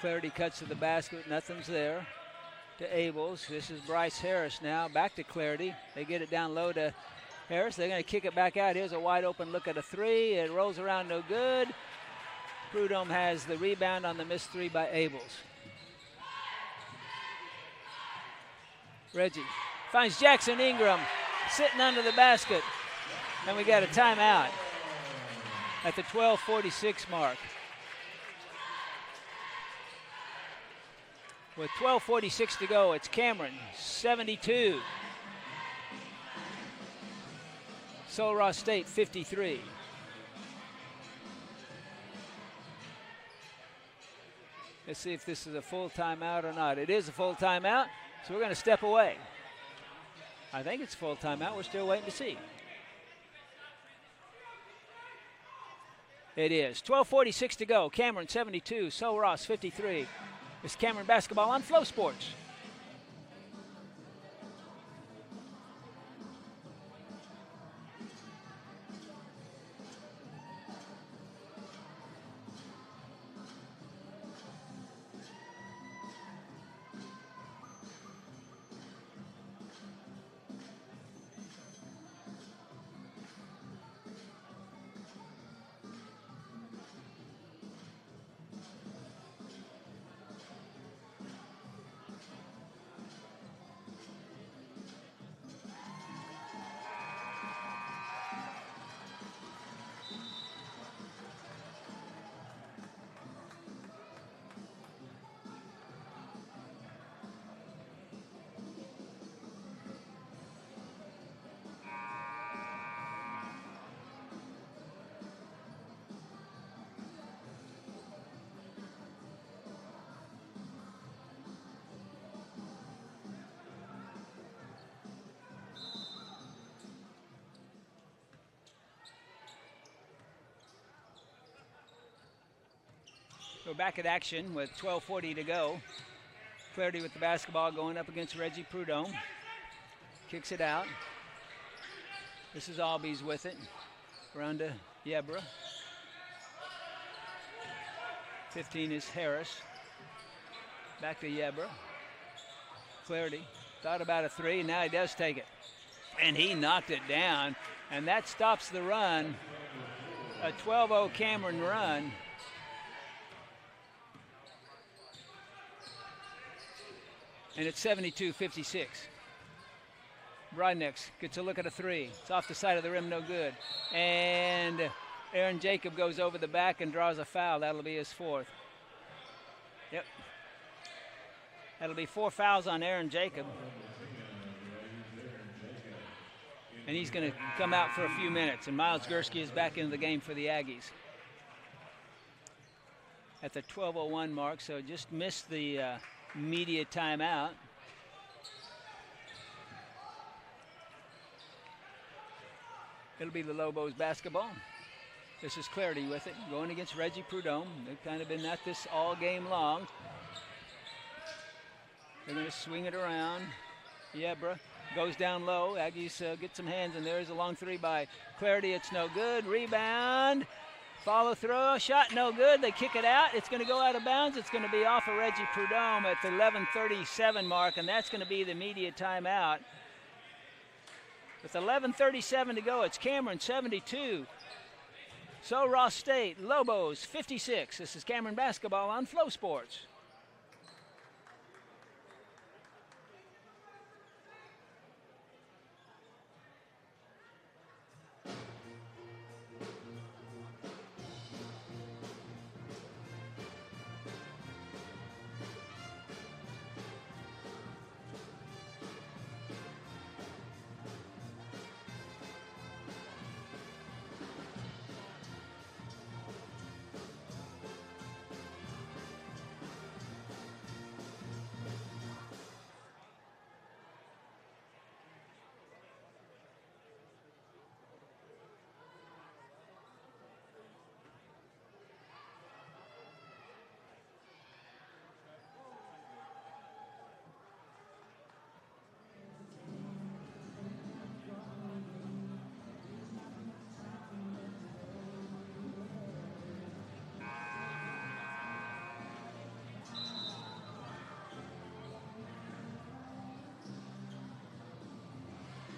Speaker 3: Clarity cuts to the basket, nothing's there. To Abels, this is Bryce Harris now, back to Clarity. They get it down low to Harris, they're gonna kick it back out. Here's a wide open look at a three, it rolls around no good. Prudhomme has the rebound on the missed three by Abels. Reggie finds Jackson Ingram sitting under the basket, and we got a timeout at the 12:46 mark. With 12:46 to go, it's Cameron 72. Sul Ross State 53. Let's see if this is a full timeout or not. It is a full timeout, so we're going to step away. I think it's a full timeout. We're still waiting to see. It is. 12:46 to go. Cameron 72, Sul Ross 53. It's Cameron basketball on Flow Sports. We're back at action with 12:40 to go. Clarity with the basketball going up against Reggie Prudhomme. Kicks it out. This is Albies with it. Around to Yebra. 15 is Harris. Back to Yebra. Clarity thought about a three, now he does take it. And he knocked it down, and that stops the run. A 12-0 Cameron run. And it's 72-56. Broadnex gets a look at a three. It's off the side of the rim, no good. And Aaron Jacob goes over the back and draws a foul. That'll be his fourth. Yep. That'll be 4 fouls on Aaron Jacob. And he's going to come out for a few minutes. And Miles Gursky is back into the game for the Aggies. At the 12:01 mark, so just missed the media timeout. It'll be the Lobos basketball. This is Clarity with it, going against Reggie Prudhomme. They've kind of been at this all game long. They're going to swing it around. Yebra goes down low. Aggies get some hands, and there's a long three by Clarity. It's no good. Rebound. Follow through. Shot no good. They kick it out. It's going to go out of bounds. It's going to be off of Reggie Prudhomme at the 11:37 mark, and that's going to be the media timeout. With 11:37 to go, it's Cameron 72. Sul Ross State, Lobos 56. This is Cameron basketball on Flow Sports.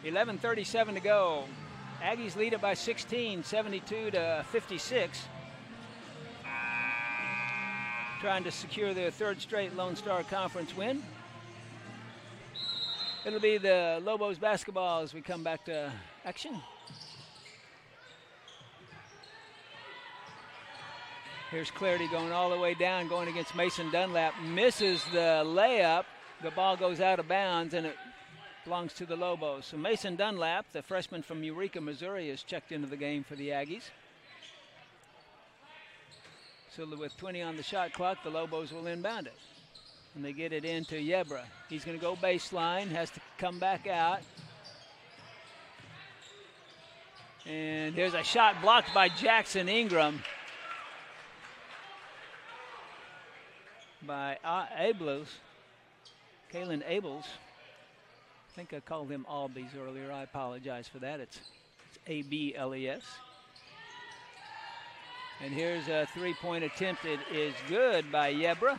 Speaker 3: .11:37 to go. Aggies lead it by 16, 72-56. Trying to secure their third straight Lone Star Conference win. It'll be the Lobos basketball as we come back to action. Here's Clarity going all the way down, going against Mason Dunlap. Misses the layup. The ball goes out of bounds, and it belongs to the Lobos. So Mason Dunlap, the freshman from Eureka, Missouri, is checked into the game for the Aggies. So with 20 on the shot clock, the Lobos will inbound it. And they get it into Yebra. He's going to go baseline, has to come back out. And there's a shot blocked by Jackson Ingram. By Abels, Kalen Abels. I think I called him Albies earlier. I apologize for that. It's A-B-L-E-S. And here's a three-point attempt. It is good by Yebra.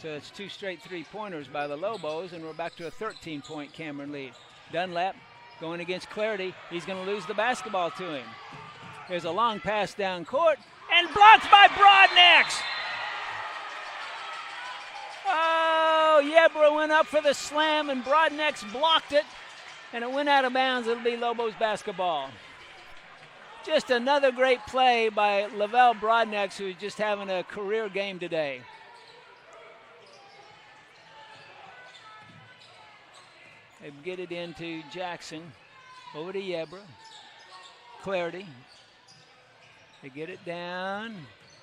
Speaker 3: So it's two straight three-pointers by the Lobos, and we're back to a 13-point Cameron lead. Dunlap going against Clarity. He's going to lose the basketball to him. There's a long pass down court, and blocked by Broadnex. Oh, Yebra went up for the slam, and Broadnex blocked it, and it went out of bounds. It'll be Lobos basketball. Just another great play by Lavelle Broadnex, who's just having a career game today. They get it into Jackson. Over to Yebra. Clarity. They get it down.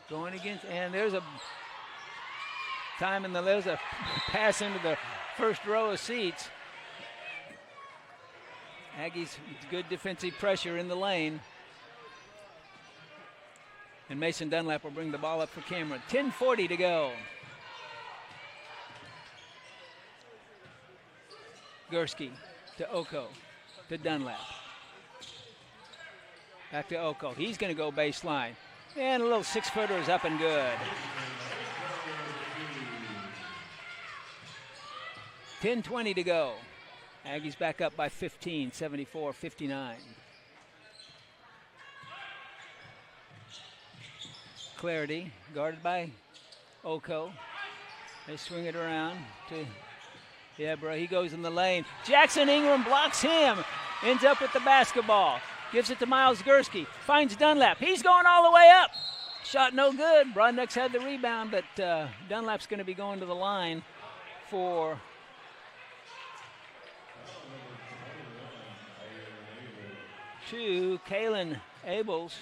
Speaker 3: Going against, and there's a there's a pass into the first row of seats. Aggies, good defensive pressure in the lane. And Mason Dunlap will bring the ball up for Cameron. 10:40 to go. Gursky to Oko to Dunlap. Back to Oko. He's going to go baseline. And a little 6-footer is up and good. 10:20 to go. Aggies back up by 15, 74-59. Clarity, guarded by Oko. They swing it around to Yebra. He goes in the lane. Jackson Ingram blocks him. Ends up with the basketball. Gives it to Miles Gursky. Finds Dunlap. He's going all the way up. Shot no good. Broadnex had the rebound, but Dunlap's going to be going to the line for Kalen Abels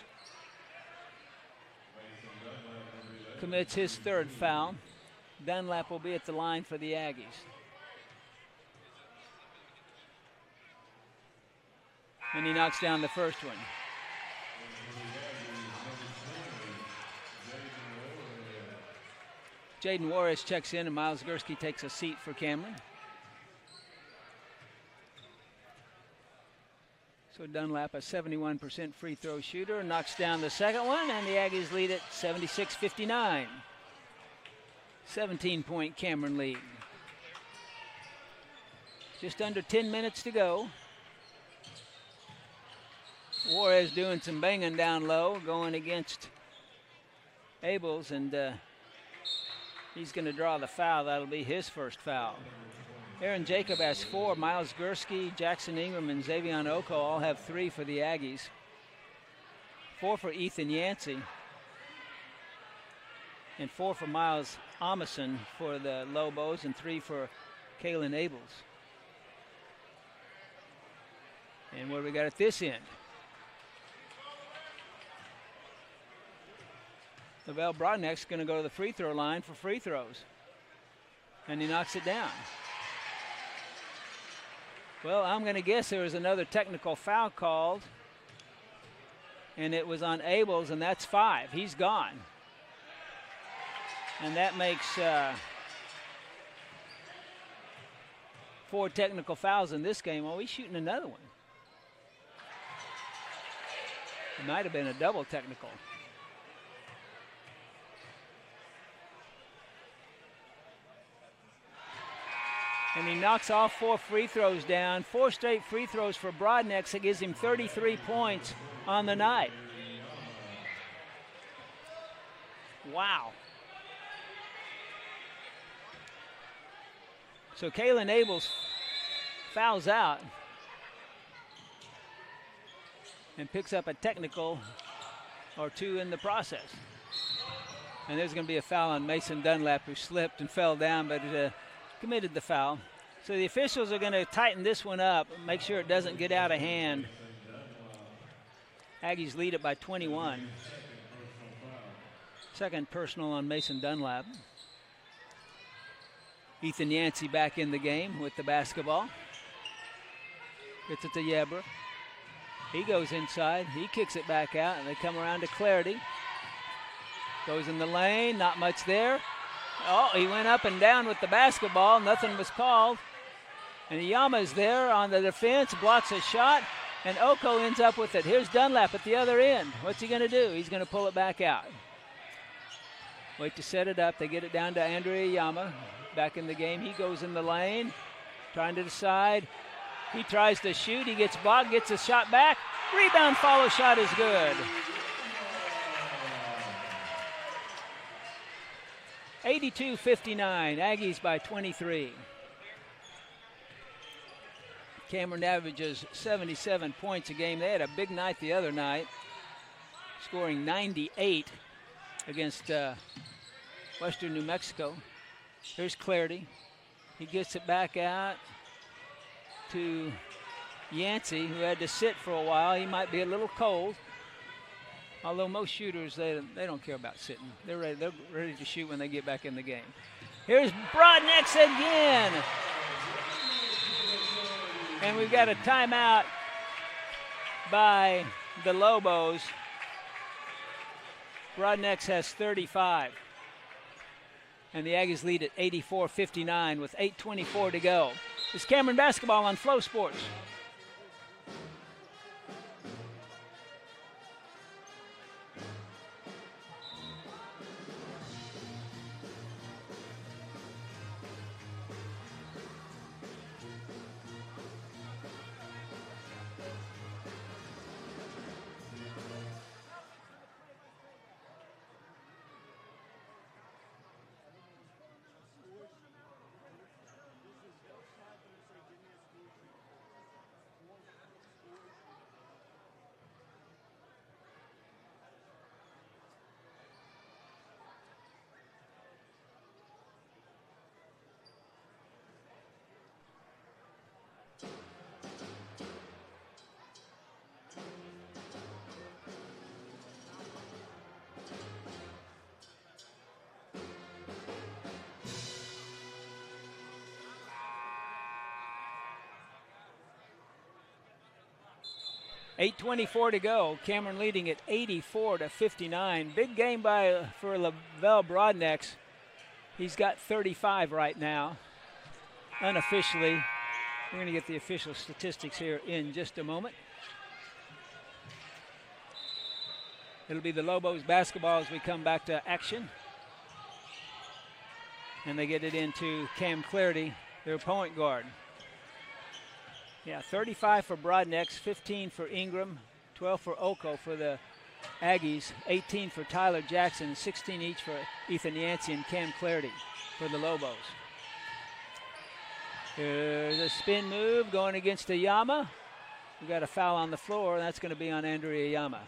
Speaker 3: commits his third foul. Dunlap will be at the line for the Aggies. And he knocks down the first one. Jaden Warris checks in and Miles Gursky takes a seat for Cameron. So Dunlap, a 71% free throw shooter, knocks down the second one, and the Aggies lead at 76-59. 17-point Cameron lead. Just under 10 minutes to go. Juarez doing some banging down low, going against Abels, and he's going to draw the foul. That'll be his first foul. Aaron Jacob has 4. Miles Gursky, Jackson Ingram, and Xavion Oko all have 3 for the Aggies. 4 for Ethan Yancey. And 4 for Miles Amundsen for the Lobos, and 3 for Kalen Abels. And what do we got at this end? Lavelle Broadneck's going to go to the free throw line for free throws. And he knocks it down. Well, I'm going to guess there was another technical foul called. And it was on Abels, and that's 5. He's gone. And that makes 4 technical fouls in this game. Oh, he's shooting another one. It might have been a double technical. And he knocks all 4 free throws down. 4 straight free throws for Broadnex. That gives him 33 points on the night. Wow. So Kalen Abels fouls out and picks up a technical or 2 in the process. And there's going to be a foul on Mason Dunlap, who slipped and fell down, but committed the foul. So the officials are going to tighten this one up, make sure it doesn't get out of hand. Aggies lead it by 21. Second personal on Mason Dunlap. Ethan Yancey back in the game with the basketball. Gets it to Yebra. He goes inside. He kicks it back out, and they come around to Clarity. Goes in the lane, not much there. Oh, he went up and down with the basketball. Nothing was called. And Iyama's there on the defense, blocks a shot, and Oko ends up with it. Here's Dunlap at the other end. What's he going to do? He's going to pull it back out. Wait to set it up. They get it down to Andrew Iyama. Back in the game. He goes in the lane, trying to decide. He tries to shoot. He gets blocked, gets a shot back. Rebound, follow shot is good. 82-59, Aggies by 23. Cameron averages 77 points a game. They had a big night the other night, scoring 98 against Western New Mexico. Here's Clarity. He gets it back out to Yancey, who had to sit for a while. He might be a little cold. Although most shooters, they don't care about sitting. They're ready to shoot when they get back in the game. Here's Broadnex again. And we've got a timeout by the Lobos. Broadnex has 35. And the Aggies lead at 84-59 with 8:24 to go. It's Cameron basketball on Flow Sports. .8:24 to go. Cameron leading at 84-59. Big game for Lavelle Broadnex. He's got 35 right now, unofficially. We're going to get the official statistics here in just a moment. It'll be the Lobos basketball as we come back to action. And they get it into Cam Clarity, their point guard. Yeah, 35 for Broadnex, 15 for Ingram, 12 for Oko for the Aggies, 18 for Tyler Jackson, 16 each for Ethan Yancey and Cam Clarity for the Lobos. Here's a spin move going against Ayama. We've got a foul on the floor, and that's going to be on Andrew Ayama.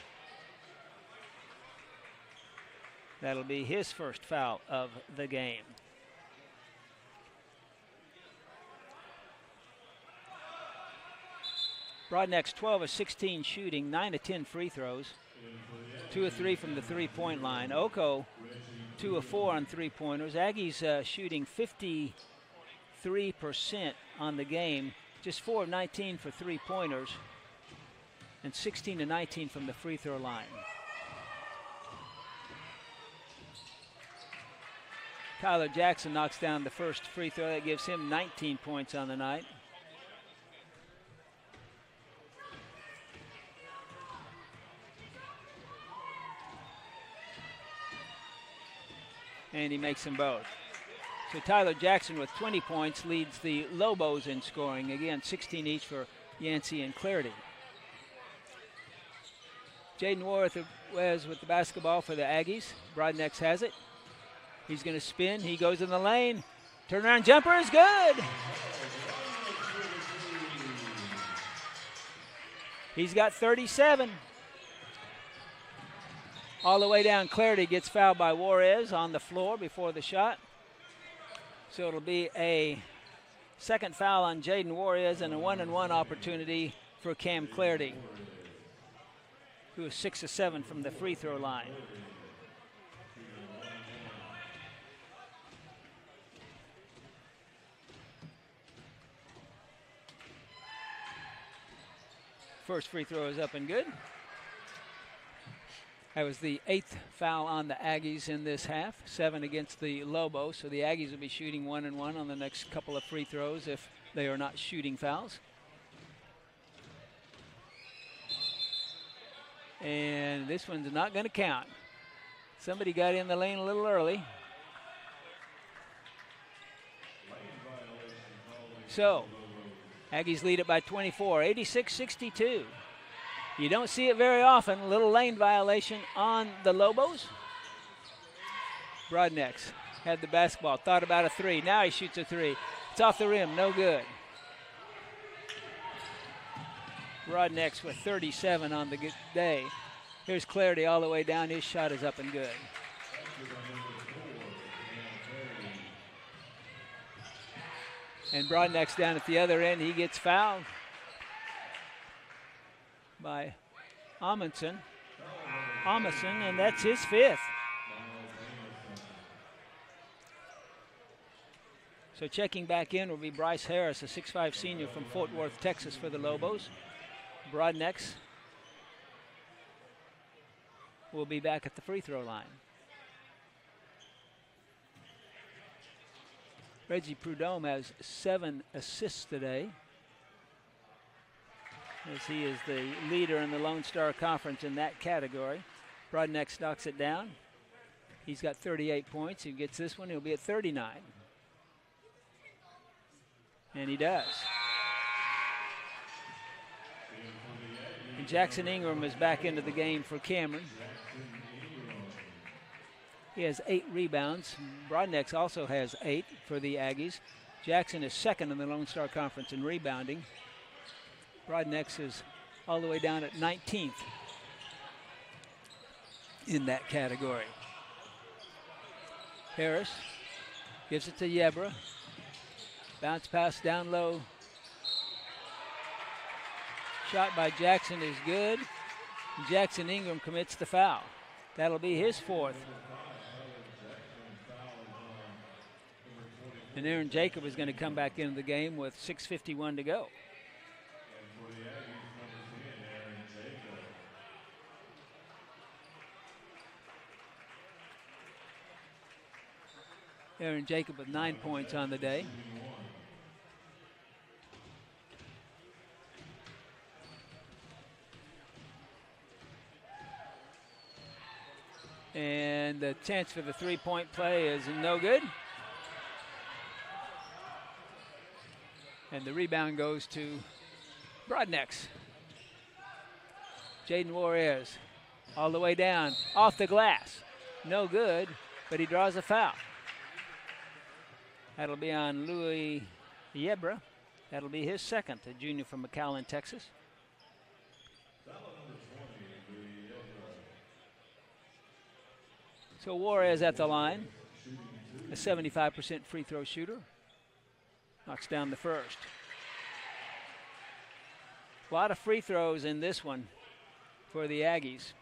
Speaker 3: That'll be his first foul of the game. Broadnex 12 of 16 shooting, 9 of 10 free throws, 2 of 3 from the three-point line. Oko 2 of 4 on three-pointers. Aggies shooting 53% on the game, just 4 of 19 for three-pointers, and 16 of 19 from the free throw line. Tyler Jackson knocks down the first free throw. That gives him 19 points on the night. And he makes them both. So Tyler Jackson with 20 points leads the Lobos in scoring. Again, 16 each for Yancey and Clarity. Jaden Warith with the basketball for the Aggies. Broadnex has it. He's going to spin. He goes in the lane. Turnaround jumper is good. He's got 37. All the way down, Clarity gets fouled by Juarez on the floor before the shot. So it'll be a second foul on Jaden Juarez and a 1-and-1 opportunity for Cam Clarity, who is 6 of 7 from the free throw line. First free throw is up and good. That was the 8th foul on the Aggies in this half, 7 against the Lobos. So the Aggies will be shooting 1-and-1 on the next couple of free throws if they are not shooting fouls. And this one's not going to count. Somebody got in the lane a little early. So Aggies lead it by 24, 86-62. You don't see it very often. A little lane violation on the Lobos. Broadnex had the basketball, thought about a three. Now he shoots a three. It's off the rim, no good. Broadnex with 37 on the day. Here's Clarity all the way down. His shot is up and good. And Broadnex down at the other end. He gets fouled by Amundsen, and that's his 5th. So checking back in will be Bryce Harris, a 6'5" senior from Fort Worth, Texas for the Lobos. Broadnex will be back at the free throw line. Reggie Prudhomme has 7 assists today, as he is the leader in the Lone Star Conference in that category. Broadnex knocks it down. He's got 38 points. He gets this one, he'll be at 39. And he does. And Jackson Ingram is back into the game for Cameron. He has 8 rebounds. Broadnex also has 8 for the Aggies. Jackson is second in the Lone Star Conference in rebounding. Broadnex is all the way down at 19th in that category. Harris gives it to Yebra. Bounce pass down low. Shot by Jackson is good. Jackson Ingram commits the foul. That'll be his 4th. And Aaron Jacob is going to come back into the game with 6:51 to go. Aaron Jacob with 9 points on the day. And the chance for the three-point play is no good. And the rebound goes to Broadnex. Jaden Juarez all the way down, off the glass. No good, but he draws a foul. That'll be on Louis Yebra. That'll be his 2nd, a junior from McAllen, Texas. So Juarez at the line, a 75% free throw shooter. Knocks down the first. A lot of free throws in this one for the Aggies.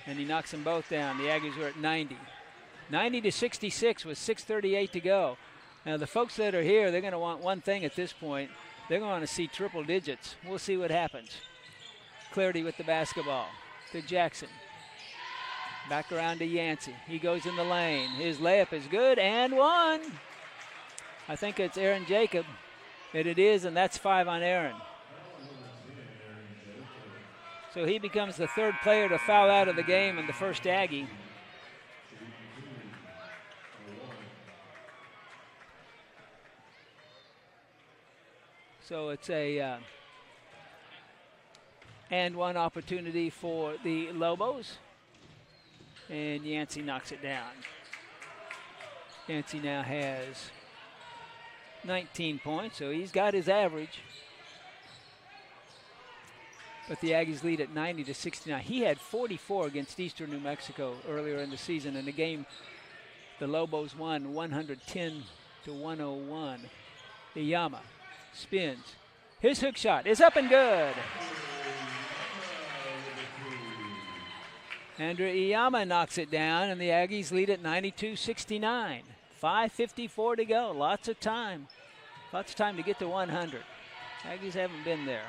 Speaker 3: And he knocks them both down. The Aggies were at 90. 90 to 66 with 6:38 to go. Now the folks that are here, they're going to want one thing at this point. They're going to want to see triple digits. We'll see what happens. Clarity with the basketball to Jackson. Back around to Yancey. He goes in the lane. His layup is good and one. I think it's Aaron Jacob. And it is, and that's 5 on Aaron. So he becomes the 3rd player to foul out of the game and the first Aggie. So it's a and one opportunity for the Lobos. And Yancey knocks it down. Yancey now has 19 points, so he's got his average. But the Aggies lead at 90 to 69. He had 44 against Eastern New Mexico earlier in the season. In the game, the Lobos won 110 to 101. Iyama spins. His hook shot is up and good. Andrew Iyama knocks it down, and the Aggies lead at 92-69. 5:54 to go. Lots of time. Lots of time to get to 100. Aggies haven't been there.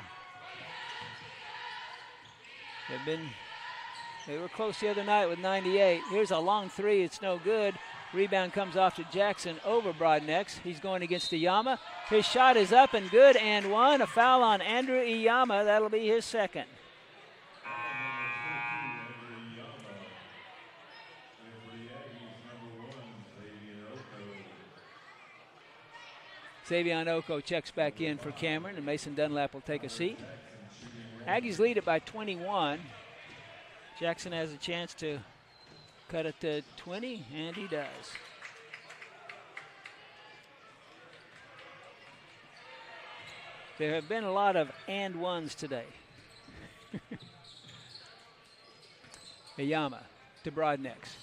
Speaker 3: They were close the other night with 98. Here's a long three. It's no good. Rebound comes off to Jackson over Broadnex. He's going against Iyama. His shot is up and good and one. A foul on Andrew Iyama. That'll be his 2nd. Xavier Oko checks back in for Cameron, and Mason Dunlap will take a seat. Aggies lead it by 21. Jackson has a chance to cut it to 20, and he does. There have been a lot of and ones today. Iyama to Broadnex.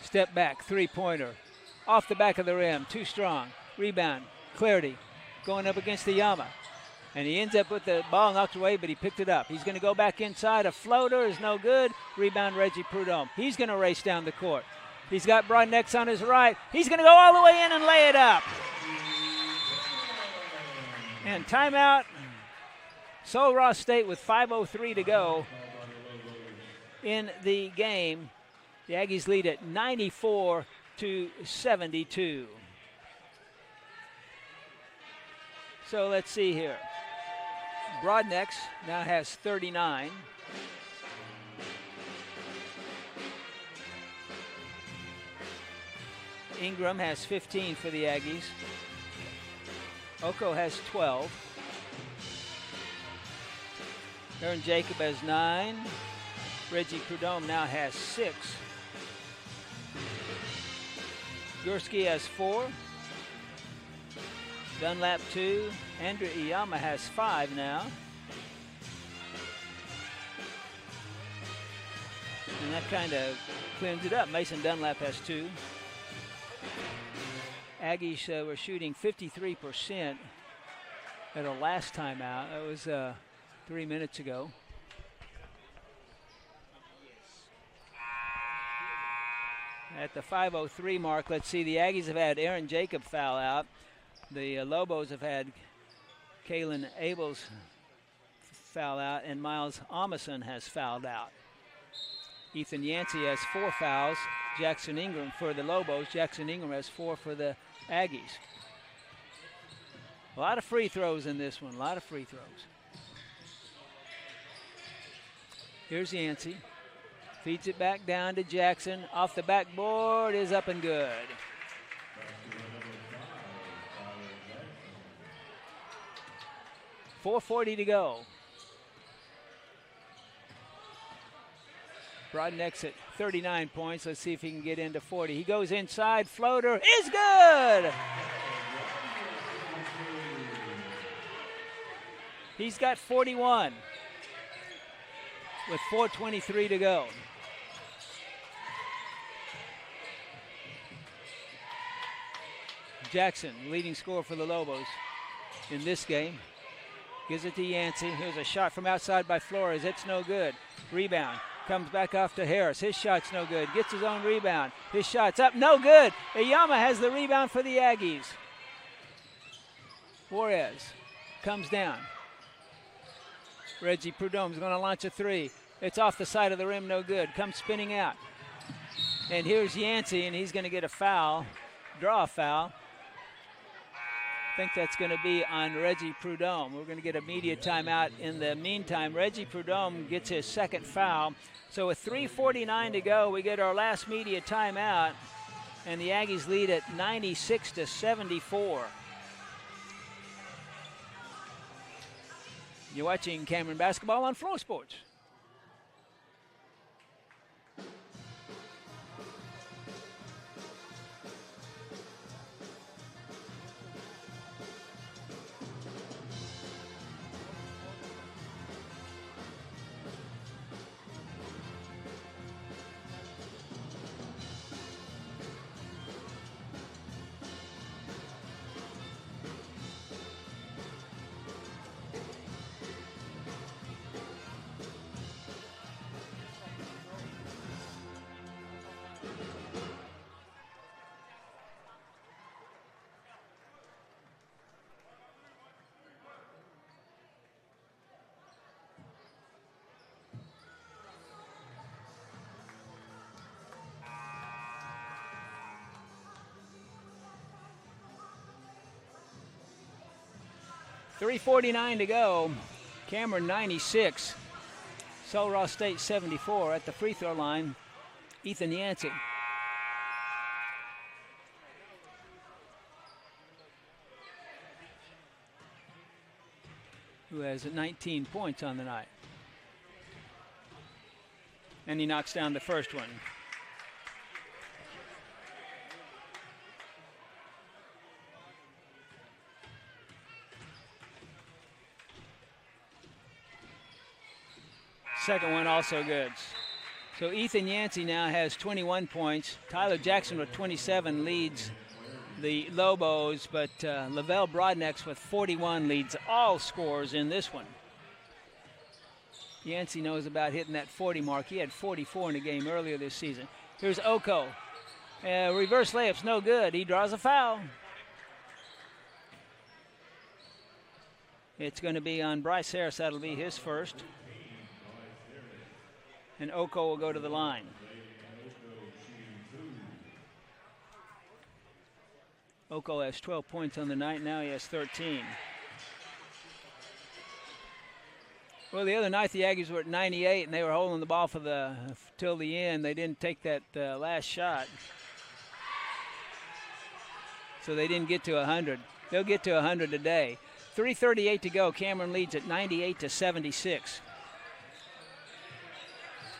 Speaker 3: Step back, three-pointer. Off the back of the rim, too strong. Rebound, Clarity going up against Iyama. And he ends up with the ball knocked away, but he picked it up. He's going to go back inside. A floater is no good. Rebound, Reggie Prudhomme. He's going to race down the court. He's got Broadnex on his right. He's going to go all the way in and lay it up. And timeout Sul Ross State with 5:03 to go in the game. The Aggies lead at 94-72. So let's see here. Broadnecks now has 39. Ingram has 15 for the Aggies. Oko has 12. Aaron Jacob has 9. Reggie Prudhomme now has 6. Gursky has 4. Dunlap 2. Andrew Iyama has 5 now. And that kind of cleans it up. Mason Dunlap has 2. Aggies were shooting 53% at a last time out. That was 3 minutes ago. At the 5:03 mark, let's see, the Aggies have had Aaron Jacob foul out. The Lobos have had Kalen Abels foul out, and Miles Amundsen has fouled out. Ethan Yancey has 4 fouls. Jackson Ingram for the Lobos. Jackson Ingram has 4 for the Aggies. A lot of free throws in this one, a lot of free throws. Here's Yancey. Feeds it back down to Jackson. Off the backboard is up and good. .440 to go. Broadneck's at 39 points. Let's see if he can get into 40. He goes inside. Floater is good. He's got 41 with 4:23 to go. Jackson, leading scorer for the Lobos in this game. Gives it to Yancey. Here's a shot from outside by Flores. It's no good. Rebound. Comes back off to Harris. His shot's no good. Gets his own rebound. His shot's up. No good. Iyama has the rebound for the Aggies. Juarez comes down. Reggie Prudhomme's going to launch a 3. It's off the side of the rim. No good. Comes spinning out. And here's Yancey, and he's going to get a foul. Draw a foul. I think that's going to be on Reggie Prudhomme. We're going to get a media timeout in the meantime. Reggie Prudhomme gets his second foul. So with 3:49 to go, we get our last media timeout, and the Aggies lead at 96-74. You're watching Cameron Basketball on Flow Sports. .349 to go. Cameron 96. Sul Ross State 74 at the free throw line. Ethan Yancey. Who has 19 points on the night. And he knocks down the first one. Second one also good. So Ethan Yancey now has 21 points. Tyler Jackson with 27 leads the Lobos, but Lavelle Broadnex with 41 leads all scorers in this one. Yancey knows about hitting that 40 mark. He had 44 in the game earlier this season. Here's Oko. Reverse layup's no good. He draws a foul. It's going to be on Bryce Harris. That'll be his first. And Oko will go to the line. Oko has 12 points on the night. Now he has 13. Well, the other night the Aggies were at 98, and they were holding the ball till the end. They didn't take that last shot, so they didn't get to 100. They'll get to 100 today. 3:38 to go. Cameron leads at 98-76.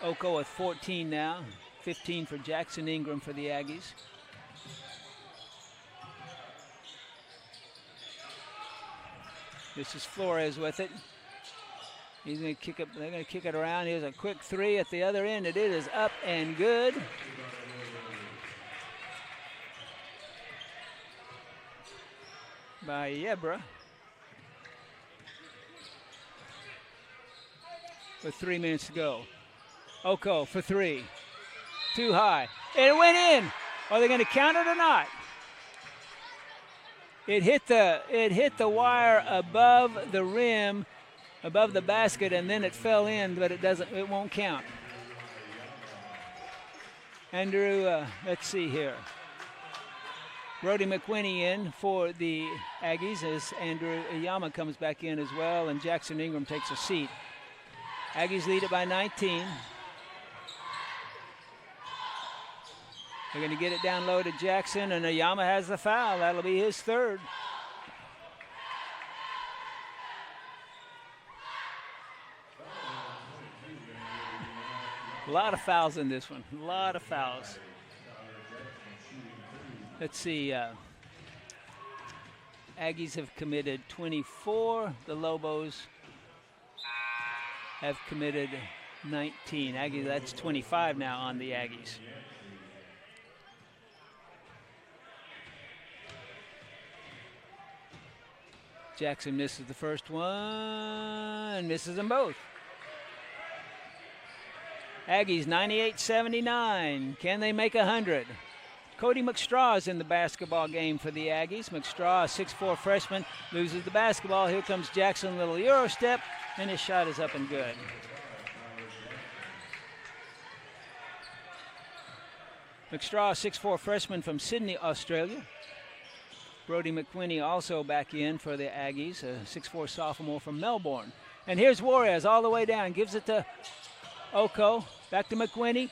Speaker 3: Oko with 14 now. 15 for Jackson Ingram for the Aggies. This is Flores with it. He's going to kick it. They're going to kick it around. Here's a quick three at the other end. It is up and good. By Yebra. With 3 minutes to go. Oko for three. Too high. It went in. Are they going to count it or not? It hit the wire above the rim, above the basket, and then it fell in, but it won't count. Andrew, let's see here. Brody McWinney in for the Aggies as Andrew Iyama comes back in as well, and Jackson Ingram takes a seat. Aggies lead it by 19. They're going to get it down low to Jackson, and Iyama has the foul. That'll be his third. A lot of fouls in this one. A lot of fouls. Let's see. Aggies have committed 24. The Lobos have committed 19. Aggies, that's 25 now on the Aggies. Jackson misses the first one, misses them both. Aggies 98-79. Can they make 100? Cody McStraw is in the basketball game for the Aggies. McStraw, a 6'4" freshman, loses the basketball. Here comes Jackson, little Euro step, and his shot is up and good. McStraw, 6'4" freshman from Sydney, Australia. Brody McWinney also back in for the Aggies, a 6'4" sophomore from Melbourne. And here's Juarez all the way down, gives it to Oko, back to McWinney,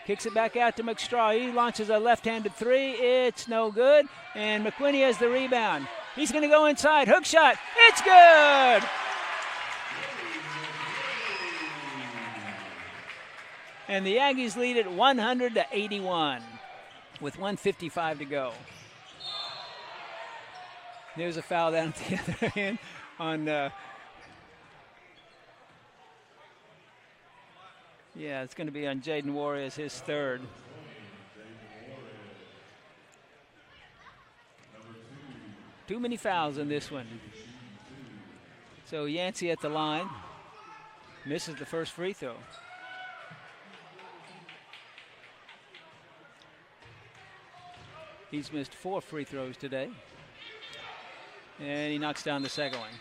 Speaker 3: kicks it back out to McStraw. He launches a left-handed three. It's no good, and McWinney has the rebound. He's going to go inside, hook shot. It's good! And the Aggies lead it 100-81 with 1:55 to go. There's a foul down at the other end on, yeah, it's going to be on Jaden Juarez, his third. Too many fouls in this one. So Yancey at the line, misses the first free throw. He's missed 4 free throws today. And he knocks down the second one.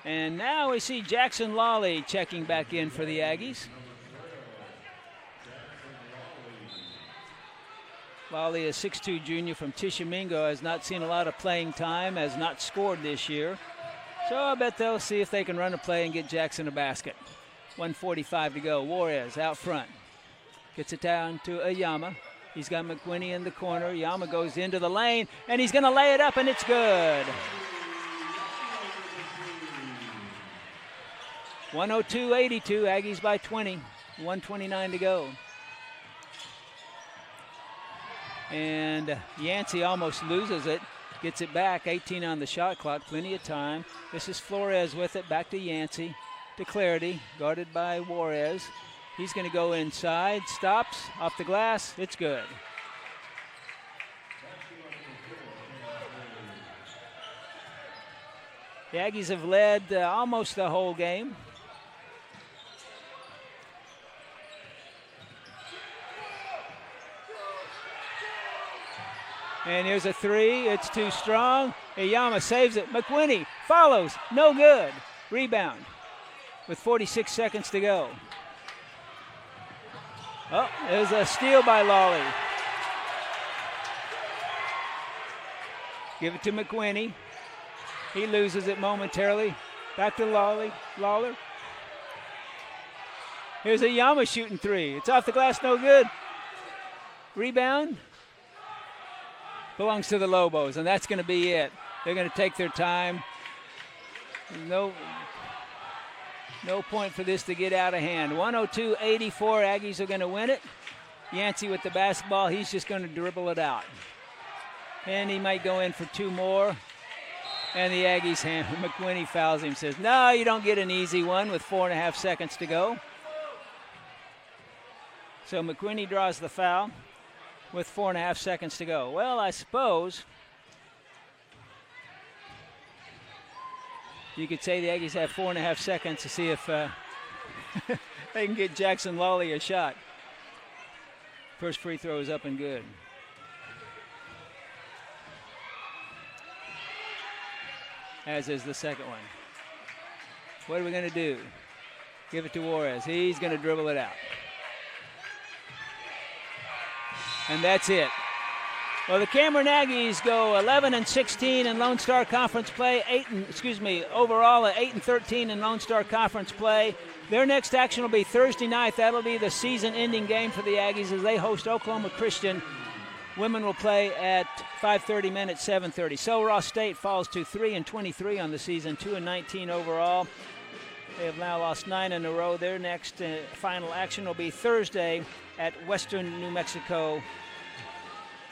Speaker 3: And now we see Jackson Lawley checking back in for the Aggies. Lawley, a 6'2" junior from Tishomingo, has not seen a lot of playing time, has not scored this year. So I bet they'll see if they can run a play and get Jackson a basket. 1:45 to go. Juarez out front. Gets it down to Iyama. He's got McWinney in the corner. Iyama goes into the lane, and he's going to lay it up, and it's good. 102-82, Aggies by 20. 1:29 to go. And Yancey almost loses it. Gets it back, 18 on the shot clock, plenty of time. This is Flores with it, back to Yancey. To Clarity, guarded by Juarez. He's going to go inside, stops, off the glass, it's good. The Aggies have led almost the whole game. And here's a three, it's too strong. Iyama saves it. McWinney follows, no good. Rebound with 46 seconds to go. Oh, there's a steal by Lawley. Give it to McWinney. He loses it momentarily. Back to Lawler. Here's Iyama shooting three. It's off the glass, no good. Rebound. Belongs to the Lobos, and that's going to be it. They're going to take their time. No point for this to get out of hand. 102-84, Aggies are going to win it. Yancey with the basketball, he's just going to dribble it out. And he might go in for two more. And the Aggies, McWinney fouls him, says, no, you don't get an easy one with 4.5 seconds to go. So McWinney draws the foul with 4.5 seconds to go. Well, I suppose you could say the Aggies have 4.5 seconds to see if they can get Jackson Lawley a shot. First free throw is up and good. As is the second one. What are we going to do? Give it to Juarez. He's going to dribble it out. And that's it. Well, the Cameron Aggies go 11-16 in Lone Star Conference play. Overall at 8-13 in Lone Star Conference play. Their next action will be Thursday night. That'll be the season-ending game for the Aggies as they host Oklahoma Christian. Women will play at 5:30, men at 7:30. Sul Ross State falls to 3-23 on the season, 2-19 overall. They have now lost 9 in a row. Their next final action will be Thursday at Western New Mexico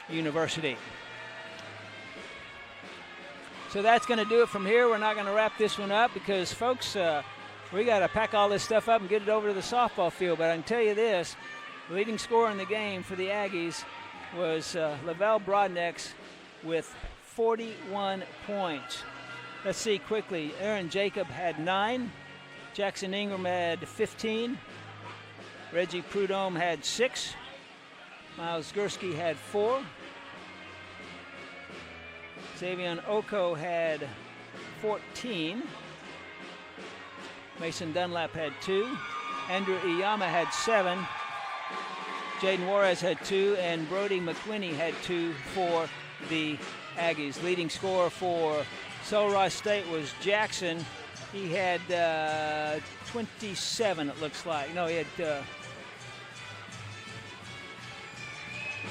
Speaker 3: University. So that's going to do it from here. We're not going to wrap this one up because, folks, we got to pack all this stuff up and get it over to the softball field. But I can tell you this, the leading scorer in the game for the Aggies was Lavelle Brodnex with 41 points. Let's see quickly. Aaron Jacob had 9. Jackson Ingram had 15. Reggie Prudhomme had 6. Miles Gursky had 4. Xavier Oko had 14. Mason Dunlap had 2. Andrew Iyama had 7. Jaden Juarez had 2, and Brody McWinney had 2 for the Aggies. Leading scorer for Sul Ross State was Jackson. He had 27, it looks like. No, he had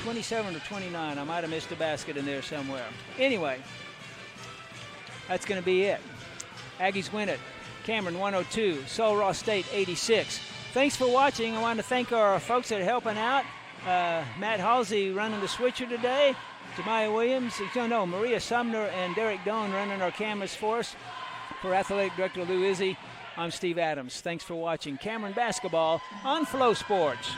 Speaker 3: 27 or 29. I might have missed a basket in there somewhere. Anyway, that's going to be it. Aggies win it. Cameron 102, Sul Ross State 86. Thanks for watching. I want to thank our folks that are helping out. Matt Halsey running the switcher today. Jemiah Williams, Maria Sumner and Derek Doan running our cameras for us. For Athletic Director Lou Izzy, I'm Steve Adams. Thanks for watching Cameron Basketball on Flow Sports.